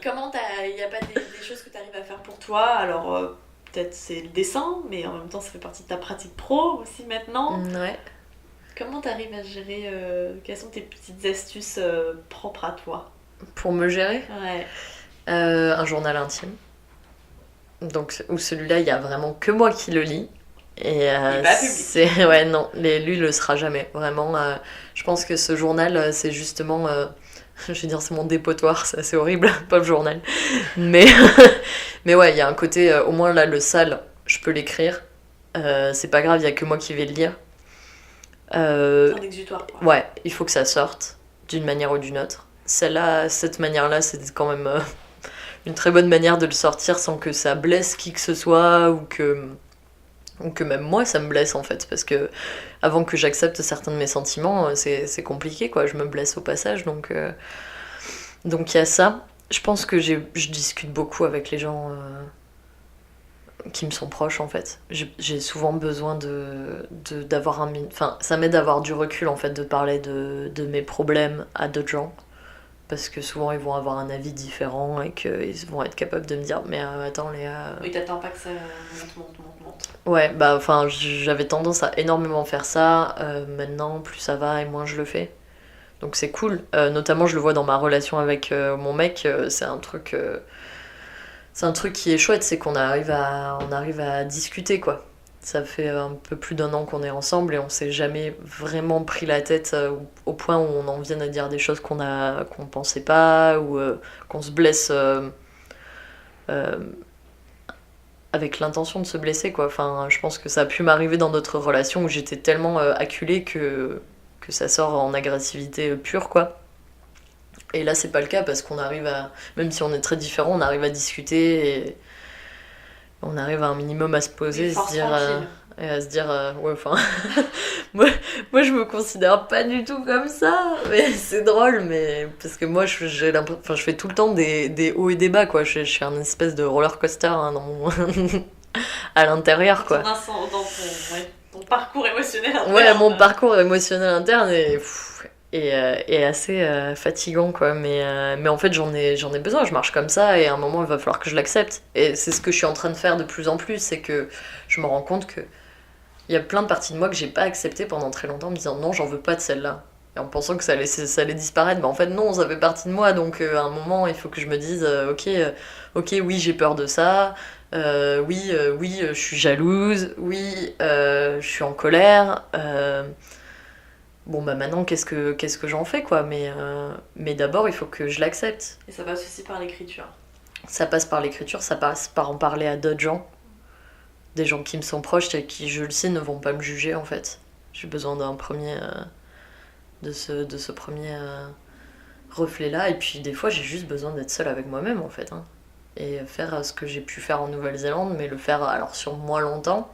comment il n'y a pas des choses que t'arrives à faire pour toi? Alors peut-être c'est le dessin, mais en même temps ça fait partie de ta pratique pro aussi maintenant. Ouais. Comment t'arrives à gérer, quelles sont tes petites astuces propres à toi? Pour me gérer? Ouais. Un journal intime. Donc, où celui-là, il y a vraiment que moi qui le lis. Et Il va public. ouais, non, lui le sera jamais. Vraiment, je pense que ce journal, c'est justement. Je vais dire, c'est mon dépotoir, c'est assez horrible, pas le journal. Mais, mais ouais, il y a un côté, au moins là, le sale, je peux l'écrire. C'est pas grave, il y a que moi qui vais le lire. C'est un exutoire, quoi. Ouais, il faut que ça sorte, d'une manière ou d'une autre. Cette manière-là, c'est quand même une très bonne manière de le sortir sans que ça blesse qui que ce soit ou que même moi ça me blesse en fait, parce que avant que j'accepte certains de mes sentiments, c'est compliqué quoi, je me blesse au passage, donc il y a ça. Je pense que je discute beaucoup avec les gens qui me sont proches en fait. J'ai souvent besoin d'avoir enfin ça m'aide d'avoir du recul en fait, de parler de mes problèmes à d'autres gens. Parce que souvent ils vont avoir un avis différent et qu'ils vont être capables de me dire mais attends Léa... Oui, t'attends pas que ça monte. Ouais, bah enfin j'avais tendance à énormément faire ça, maintenant plus ça va et moins je le fais. Donc c'est cool, notamment je le vois dans ma relation avec mon mec, c'est un truc qui est chouette, c'est qu'on arrive à discuter quoi. Ça fait un peu plus d'1 an qu'on est ensemble et on s'est jamais vraiment pris la tête au point où on en vienne à dire des choses qu'on pensait pas ou qu'on se blesse avec l'intention de se blesser quoi. Enfin, je pense que ça a pu m'arriver dans d'autres relations où j'étais tellement acculée que ça sort en agressivité pure quoi. Et là c'est pas le cas parce qu'on arrive à, même si on est très différents, on arrive à discuter et on arrive à un minimum à se poser et à se dire ouais enfin moi je me considère pas du tout comme ça, mais c'est drôle, mais parce que moi je fais tout le temps des hauts et des bas quoi, je suis un espèce de roller coaster hein, dans mon à l'intérieur quoi. Dans ton parcours émotionnel interne. Ouais, mon parcours émotionnel interne est assez fatigant quoi, mais en fait j'en ai besoin, je marche comme ça et à un moment il va falloir que je l'accepte, et c'est ce que je suis en train de faire de plus en plus, c'est que je me rends compte que il y a plein de parties de moi que j'ai pas acceptées pendant très longtemps, en me disant non j'en veux pas de celle-là, et en pensant que ça allait disparaître, mais en fait non, ça fait partie de moi, donc à un moment il faut que je me dise ok oui j'ai peur de ça, oui je suis jalouse, oui je suis en colère, bon bah maintenant qu'est-ce que j'en fais quoi, mais d'abord il faut que je l'accepte. Et ça passe aussi par l'écriture. Ça passe par l'écriture, ça passe par en parler à d'autres gens, des gens qui me sont proches et qui je le sais ne vont pas me juger en fait. J'ai besoin d'un premier de ce premier reflet là, et puis des fois j'ai juste besoin d'être seule avec moi-même en fait hein. Et faire ce que j'ai pu faire en Nouvelle-Zélande, mais le faire alors sur moins longtemps.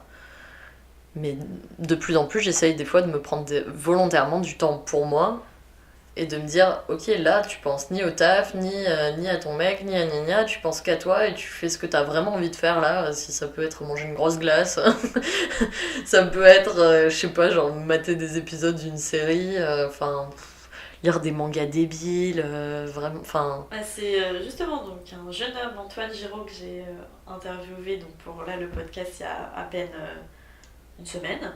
Mais de plus en plus, j'essaye des fois de me prendre volontairement du temps pour moi et de me dire, ok, là, tu penses ni au taf, ni à ton mec, ni à Nina, tu penses qu'à toi et tu fais ce que t'as vraiment envie de faire là. Si ça peut être manger une grosse glace, ça peut être, je sais pas, genre mater des épisodes d'une série, lire des mangas débiles, vraiment, enfin... C'est justement donc un jeune homme, Antoine Giraud, que j'ai interviewé donc pour là le podcast il y a à peine... une semaine.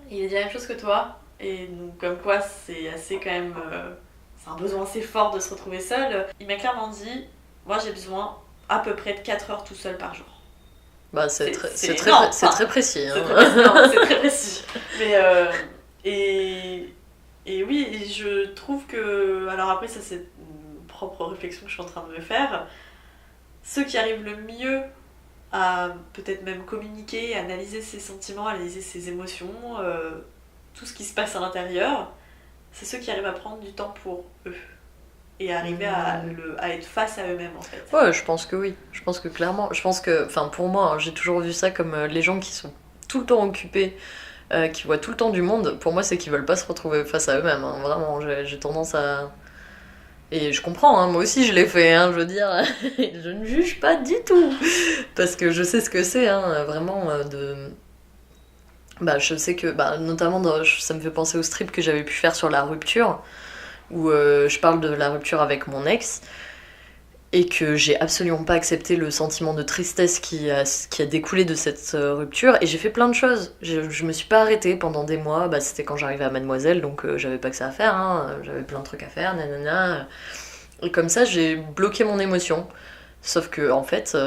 Il a dit la même chose que toi, et donc comme quoi c'est assez quand même c'est un besoin assez fort de se retrouver seul. Il m'a clairement dit moi j'ai besoin à peu près de 4 heures tout seul par jour. Bah c'est très précis hein. C'est très précis. Mais et oui, et je trouve que, alors après ça c'est une propre réflexion que je suis en train de me faire, ceux qui arrivent le mieux à peut-être même communiquer, analyser ses sentiments, analyser ses émotions, tout ce qui se passe à l'intérieur, c'est ceux qui arrivent à prendre du temps pour eux et arriver à être face à eux-mêmes en fait. Ouais, je pense que oui, je pense que clairement, pour moi, hein, j'ai toujours vu ça comme les gens qui sont tout le temps occupés, qui voient tout le temps du monde, pour moi c'est qu'ils veulent pas se retrouver face à eux-mêmes, hein. Vraiment, j'ai tendance à... Et je comprends, hein, moi aussi je l'ai fait, hein, je veux dire, je ne juge pas du tout, parce que je sais ce que c'est, hein, vraiment, je sais que, notamment, ça me fait penser au strip que j'avais pu faire sur la rupture, où je parle de la rupture avec mon ex, et que j'ai absolument pas accepté le sentiment de tristesse qui a découlé de cette rupture, et j'ai fait plein de choses. Je me suis pas arrêtée pendant des mois, c'était quand j'arrivais à Mademoiselle, donc j'avais pas que ça à faire, hein, j'avais plein de trucs à faire, nanana, et comme ça j'ai bloqué mon émotion. Sauf que en fait,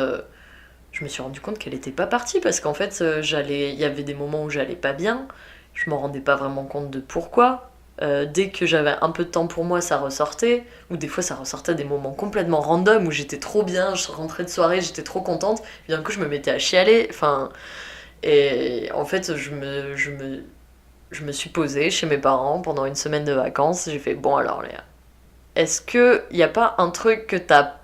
je me suis rendu compte qu'elle était pas partie parce qu'en fait, il y avait des moments où j'allais pas bien, je m'en rendais pas vraiment compte de pourquoi. Dès que j'avais un peu de temps pour moi, ça ressortait, ou des fois ça ressortait à des moments complètement random où j'étais trop bien, je rentrais de soirée, j'étais trop contente, et d'un coup je me mettais à chialer, et en fait je me suis posée chez mes parents pendant une semaine de vacances, j'ai fait bon alors Léa, est-ce que y a pas un truc que t'y as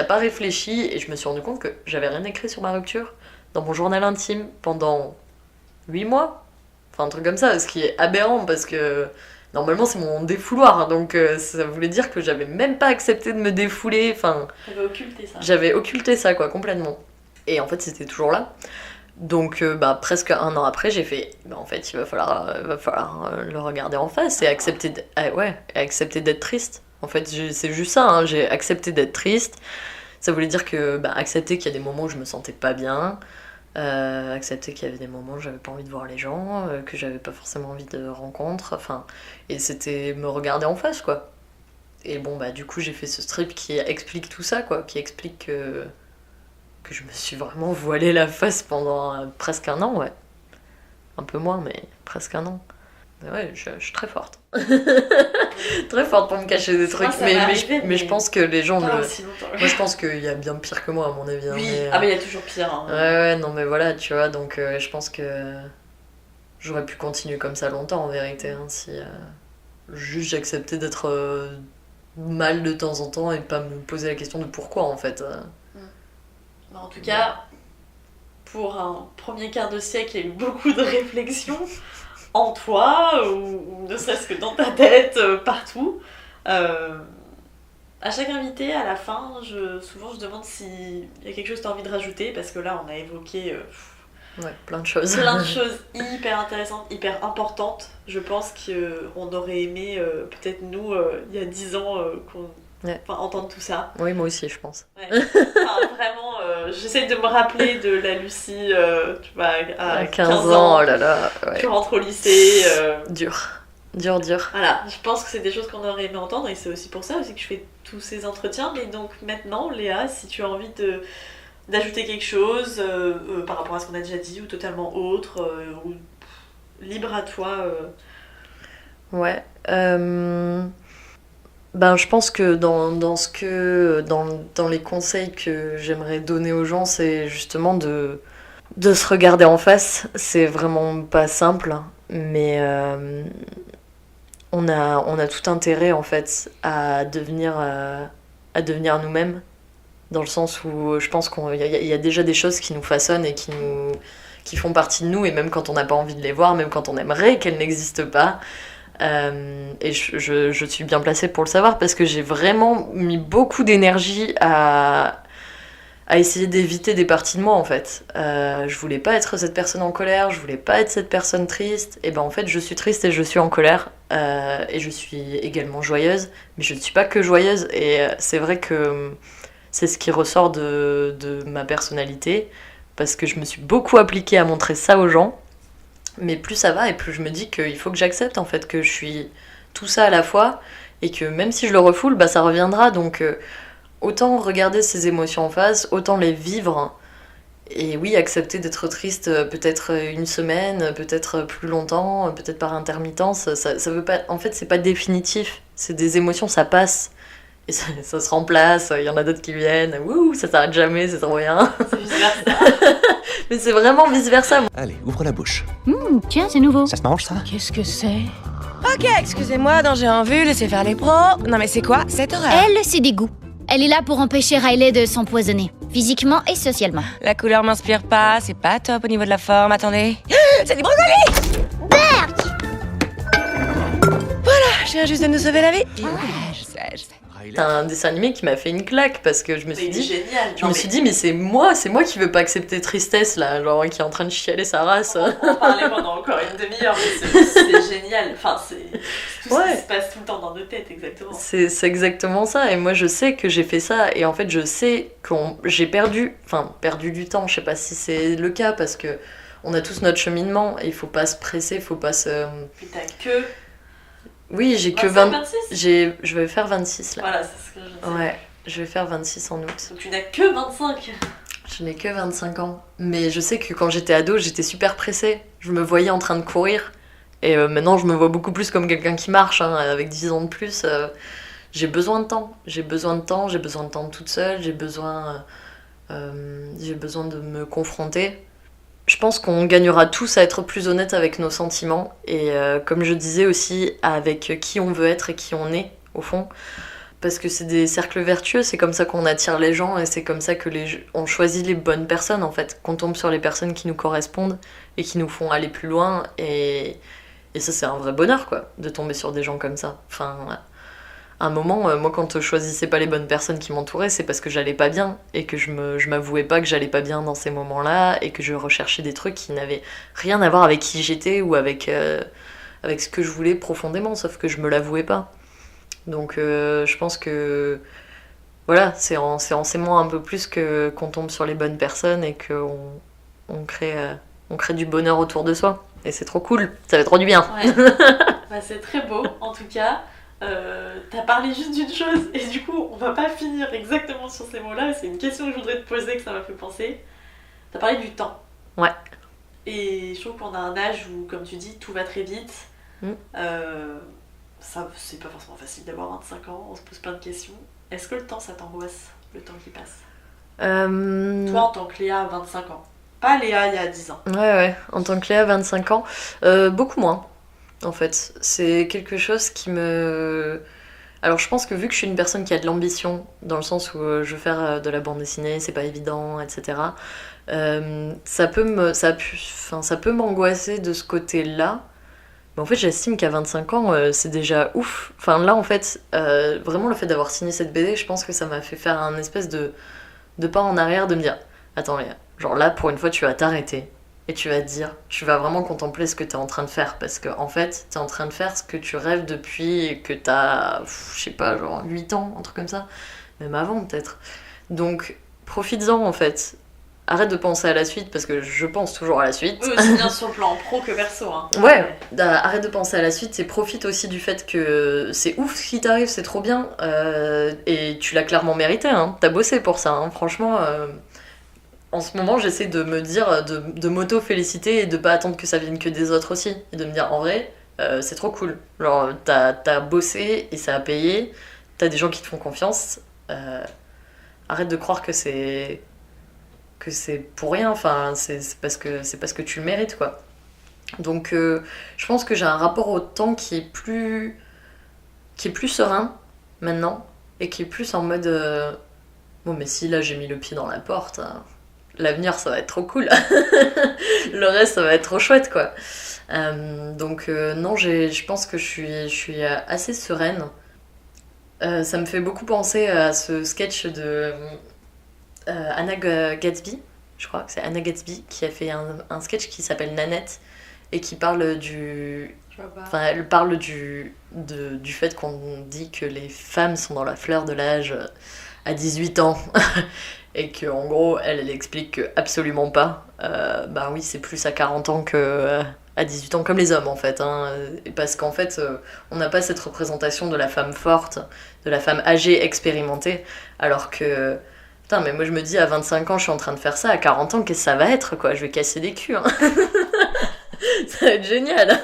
pas réfléchi, et je me suis rendu compte que j'avais rien écrit sur ma rupture dans mon journal intime pendant 8 mois. Enfin, un truc comme ça, ce qui est aberrant parce que normalement c'est mon défouloir, donc ça voulait dire que j'avais même pas accepté de me défouler. Enfin, j'avais occulté ça, quoi, complètement. Et en fait, c'était toujours là. Donc, presque 1 an après, j'ai fait, en fait, il va falloir le regarder en face et accepter d'être triste. En fait, c'est juste ça, hein, j'ai accepté d'être triste. Ça voulait dire que, accepter qu'il y a des moments où je me sentais pas bien. Accepter qu'il y avait des moments où j'avais pas envie de voir les gens, que j'avais pas forcément envie de rencontres, et c'était me regarder en face, quoi. Et du coup j'ai fait ce strip qui explique tout ça, quoi, qui explique que je me suis vraiment voilé la face pendant presque 1 an, ouais. Un peu moins, mais presque 1 an. Mais ouais, je suis très forte. Très forte pour me cacher des trucs, mais je pense que les gens moi je pense qu'il y a bien pire que moi à mon avis. Oui, mais il y a toujours pire. Hein. Ouais, non mais voilà, tu vois, donc je pense que j'aurais pu continuer comme ça longtemps en vérité, hein, si juste j'acceptais d'être mal de temps en temps et pas me poser la question de pourquoi en fait. En tout cas, pour un premier quart de siècle, il y a eu beaucoup de réflexions en toi, ou ne serait-ce que dans ta tête, partout. À chaque invité, à la fin, souvent je demande s'il y a quelque chose que tu as envie de rajouter, parce que là on a évoqué plein de choses. Plein de choses hyper intéressantes, hyper importantes. Je pense qu'on aurait aimé, peut-être nous, il y a 10 ans, entendre tout ça. Oui, moi aussi, je pense. Ouais. Vraiment, j'essaie de me rappeler de la Lucie, tu vois, à 15 ans. Oh là là, ouais. Tu rentres au lycée. Dur. Voilà, je pense que c'est des choses qu'on aurait aimé entendre, et c'est aussi pour ça aussi que je fais tous ces entretiens. Mais donc maintenant, Léa, si tu as envie d'ajouter quelque chose par rapport à ce qu'on a déjà dit, ou totalement autre, ou libre à toi. Ouais. Je pense que dans les conseils que j'aimerais donner aux gens, c'est justement de se regarder en face. C'est vraiment pas simple, mais on a tout intérêt en fait à devenir nous-mêmes, dans le sens où je pense qu'il y a déjà des choses qui nous façonnent et qui font partie de nous, et même quand on n'a pas envie de les voir, même quand on aimerait qu'elles n'existent pas. Et je suis bien placée pour le savoir parce que j'ai vraiment mis beaucoup d'énergie à essayer d'éviter des parties de moi en fait. Je voulais pas être cette personne en colère, je voulais pas être cette personne triste, et en fait je suis triste et je suis en colère, et je suis également joyeuse, mais je ne suis pas que joyeuse, et c'est vrai que c'est ce qui ressort de ma personnalité, parce que je me suis beaucoup appliquée à montrer ça aux gens. Mais plus ça va, et plus je me dis qu'il faut que j'accepte en fait que je suis tout ça à la fois, et que même si je le refoule, ça reviendra. Donc autant regarder ces émotions en face, autant les vivre. Et oui, accepter d'être triste peut-être 1 semaine, peut-être plus longtemps, peut-être par intermittence, ça veut pas. En fait, c'est pas définitif. C'est des émotions, ça passe. Et ça se remplace, il y en a d'autres qui viennent, wouh, ça s'arrête jamais, c'est trop bien. C'est vice-versa. Mais c'est vraiment vice-versa. Allez, ouvre la bouche. Tiens, c'est nouveau. Ça se mange, ça? Qu'est-ce que c'est? Ok, excusez-moi, danger en vue, laissez faire les pros. Non mais c'est quoi cette horreur? Elle, c'est des goûts. Elle est là pour empêcher Riley de s'empoisonner, physiquement et socialement. La couleur m'inspire pas, c'est pas top au niveau de la forme, attendez. C'est du brocoli! Berk! Voilà, je viens juste de nous sauver la vie. Je sais. C'est un dessin animé qui m'a fait une claque, parce que je me suis dit, génial. Je me suis dit, mais c'est moi qui veux pas accepter tristesse là, genre qui est en train de chialer sa race. On va en parler pendant encore une demi-heure, mais c'est génial. Enfin, c'est tout ce qui se passe tout le temps dans nos têtes, exactement. C'est exactement ça, et moi je sais que j'ai fait ça, et en fait je sais que j'ai perdu du temps. Je sais pas si c'est le cas, parce que on a tous notre cheminement, et il faut pas se presser, il faut pas se. Puis t'as que. Oui, j'ai que 26. Je vais faire 26 là. Voilà, c'est ce que je disais. Ouais. je vais faire 26 en août. Donc tu n'as que 25. Je n'ai que 25 ans. Mais je sais que quand j'étais ado, j'étais super pressée. Je me voyais en train de courir. Et maintenant, je me vois beaucoup plus comme quelqu'un qui marche, hein, avec 10 ans de plus. J'ai besoin de temps. J'ai besoin de temps toute seule. J'ai besoin de me confronter. Je pense qu'on gagnera tous à être plus honnêtes avec nos sentiments. Et comme je disais aussi, avec qui on veut être et qui on est, au fond. Parce que c'est des cercles vertueux, c'est comme ça qu'on attire les gens et c'est comme ça que on choisit les bonnes personnes en fait, qu'on tombe sur les personnes qui nous correspondent et qui nous font aller plus loin et ça c'est un vrai bonheur quoi, de tomber sur des gens comme ça. Enfin, à un moment, moi quand je choisissais pas les bonnes personnes qui m'entouraient, c'est parce que j'allais pas bien et que je m'avouais pas que j'allais pas bien dans ces moments-là et que je recherchais des trucs qui n'avaient rien à voir avec qui j'étais ou avec ce que je voulais profondément, sauf que je me l'avouais pas. Donc je pense que voilà, c'est en s'aimant un peu plus qu'on tombe sur les bonnes personnes et qu'on crée du bonheur autour de soi. Et c'est trop cool, ça fait trop du bien. Ouais. Bah, c'est très beau, en tout cas. T'as parlé juste d'une chose et du coup on va pas finir exactement sur ces mots-là. C'est une question que je voudrais te poser, que ça m'a fait penser. T'as parlé du temps. Ouais. Et je trouve qu'on a un âge où, comme tu dis, tout va très vite. Ça, c'est pas forcément facile d'avoir 25 ans, on se pose plein de questions. Est-ce que le temps, ça t'angoisse, le temps qui passe Toi, en tant que Léa, 25 ans. Pas Léa, il y a 10 ans. Ouais, en tant que Léa, 25 ans, beaucoup moins, en fait. C'est quelque chose qui me... Alors, je pense que vu que je suis une personne qui a de l'ambition, dans le sens où je veux faire de la bande dessinée, c'est pas évident, etc., ça peut m'angoisser de ce côté-là. En fait, j'estime qu'à 25 ans, c'est déjà ouf. Enfin, là, en fait, vraiment, le fait d'avoir signé cette BD, je pense que ça m'a fait faire un espèce de pas en arrière, de me dire « Attends, Léa, genre là, pour une fois, tu vas t'arrêter et tu vas te dire, tu vas vraiment contempler ce que t'es en train de faire. Parce qu'en fait, t'es en train de faire ce que tu rêves depuis que t'as, je sais pas, genre 8 ans, un truc comme ça. Même avant, peut-être. Donc, profites-en, en fait. Arrête de penser à la suite, parce que je pense toujours à la suite. Oui, aussi bien sur le plan pro que perso. Hein. Ouais, arrête de penser à la suite et profite aussi du fait que c'est ouf ce qui t'arrive, c'est trop bien. Et tu l'as clairement mérité, hein. T'as bossé pour ça, hein. Franchement. En ce moment, j'essaie de me dire, de m'auto-féliciter et de pas attendre que ça vienne que des autres aussi. Et de me dire, en vrai, c'est trop cool. Genre, t'as bossé et ça a payé. T'as des gens qui te font confiance. Arrête de croire que c'est pour rien, enfin c'est parce que tu le mérites quoi. Donc je pense que j'ai un rapport au temps qui est plus serein maintenant et qui est plus en mode bon mais si là j'ai mis le pied dans la porte, l'avenir ça va être trop cool. Le reste ça va être trop chouette quoi. Donc non, je pense que je suis assez sereine. Ça me fait beaucoup penser à ce sketch de Anna Gatsby, je crois que c'est Anna Gatsby qui a fait un sketch qui s'appelle Nanette et qui parle elle parle du fait qu'on dit que les femmes sont dans la fleur de l'âge à 18 ans et qu'en gros elle explique que absolument pas. Ben oui, c'est plus à 40 ans que à 18 ans, comme les hommes en fait, hein. Parce qu'en fait on n'a pas cette représentation de la femme forte, de la femme âgée, expérimentée, alors que putain, mais moi je me dis à 25 ans je suis en train de faire ça, à 40 ans qu'est-ce que ça va être quoi, je vais casser des culs, hein. Ça va être génial.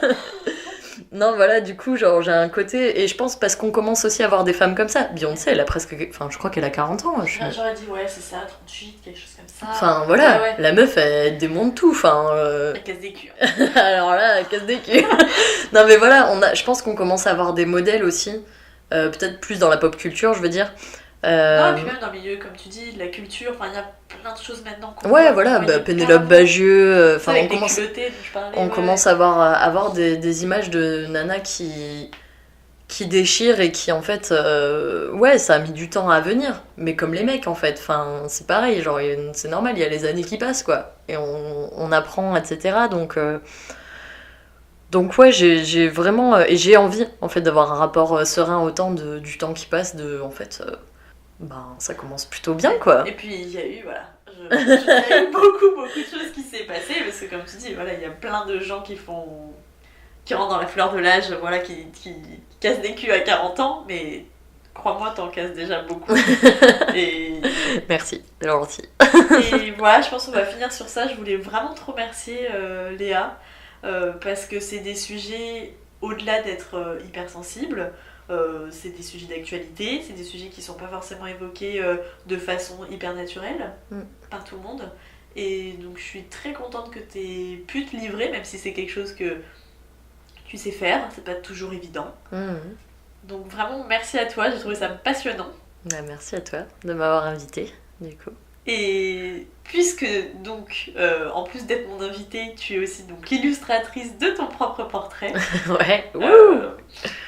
Non voilà, du coup genre j'ai un côté, et je pense parce qu'on commence aussi à avoir des femmes comme ça. Beyoncé elle a presque, enfin je crois qu'elle a 40 ans. J'aurais dit ouais c'est ça, 38, quelque chose comme ça. Enfin voilà, ouais. La meuf elle démonte tout, enfin... Elle casse des culs. Alors là elle casse des culs. Non mais voilà, je pense qu'on commence à avoir des modèles aussi, peut-être plus dans la pop culture je veux dire. Non, et puis même dans le milieu, comme tu dis, de la culture, enfin il y a plein de choses maintenant qu'on ouais, voilà, Pénélope Bagieux, enfin on commence à avoir des images de nanas qui déchirent et qui en fait, ouais, ça a mis du temps à venir, mais comme les mecs en fait, enfin c'est pareil, genre c'est normal, il y a les années qui passent quoi, et on apprend, etc. Donc ouais, j'ai vraiment, et j'ai envie en fait d'avoir un rapport serein au temps, du temps qui passe, en fait... Ben, ça commence plutôt bien, quoi. Et puis, il y a eu, voilà, il y a eu beaucoup de choses qui s'est passé, parce que comme tu dis, voilà, il y a plein de gens qui rentrent dans la fleur de l'âge, voilà, qui cassent des culs à 40 ans, mais Crois-moi, t'en casses déjà beaucoup. Et... Merci, c'est gentil. Et voilà, je pense qu'on va finir sur ça. Je voulais vraiment te remercier, Léa, parce que c'est des sujets, au-delà d'être hypersensibles, c'est des sujets d'actualité, c'est des sujets qui sont pas forcément évoqués de façon hyper naturelle par tout le monde. Et donc je suis très contente que tu aies pu te livrer, même si c'est quelque chose que tu sais faire, c'est pas toujours évident. Donc vraiment merci à toi, j'ai trouvé ça passionnant. Merci à toi de m'avoir invitée, du coup. Et puisque donc, en plus d'être mon invitée, tu es aussi donc l'illustratrice de ton propre portrait. Ouais.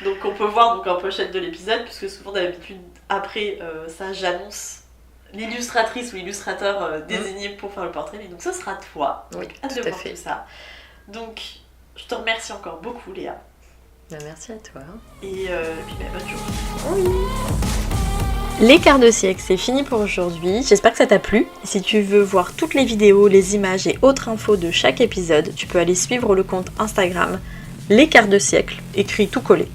Donc on peut voir donc en pochette de l'épisode, puisque souvent d'habitude après ça j'annonce l'illustratrice ou l'illustrateur désigné pour faire le portrait, mais donc ce sera toi. Oui, hâte de tout à voir fait. tout ça. Donc je te remercie encore beaucoup, Léa. Merci à toi. Et puis bonne journée. Oui. Les quarts de siècle, c'est fini pour aujourd'hui. J'espère que ça t'a plu. Et si tu veux voir toutes les vidéos, les images et autres infos de chaque épisode, tu peux aller suivre le compte Instagram Les quarts de siècle, écrit tout collé.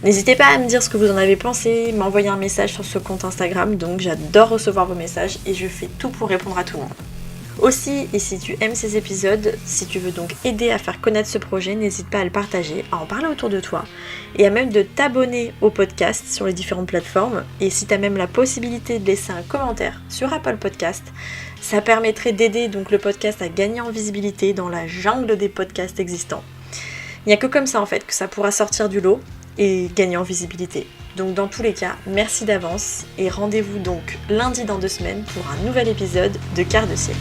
N'hésitez pas à me dire ce que vous en avez pensé, m'envoyer un message sur ce compte Instagram, donc j'adore recevoir vos messages et je fais tout pour répondre à tout le monde. Aussi, et si tu aimes ces épisodes, si tu veux donc aider à faire connaître ce projet, n'hésite pas à le partager, à en parler autour de toi et à même de t'abonner au podcast sur les différentes plateformes. Et si tu as même la possibilité de laisser un commentaire sur Apple Podcast, ça permettrait d'aider donc le podcast à gagner en visibilité dans la jungle des podcasts existants. Il n'y a que comme ça en fait que ça pourra sortir du lot et gagner en visibilité. Donc dans tous les cas, merci d'avance et rendez-vous donc lundi dans 2 semaines pour un nouvel épisode de Quart de siècle.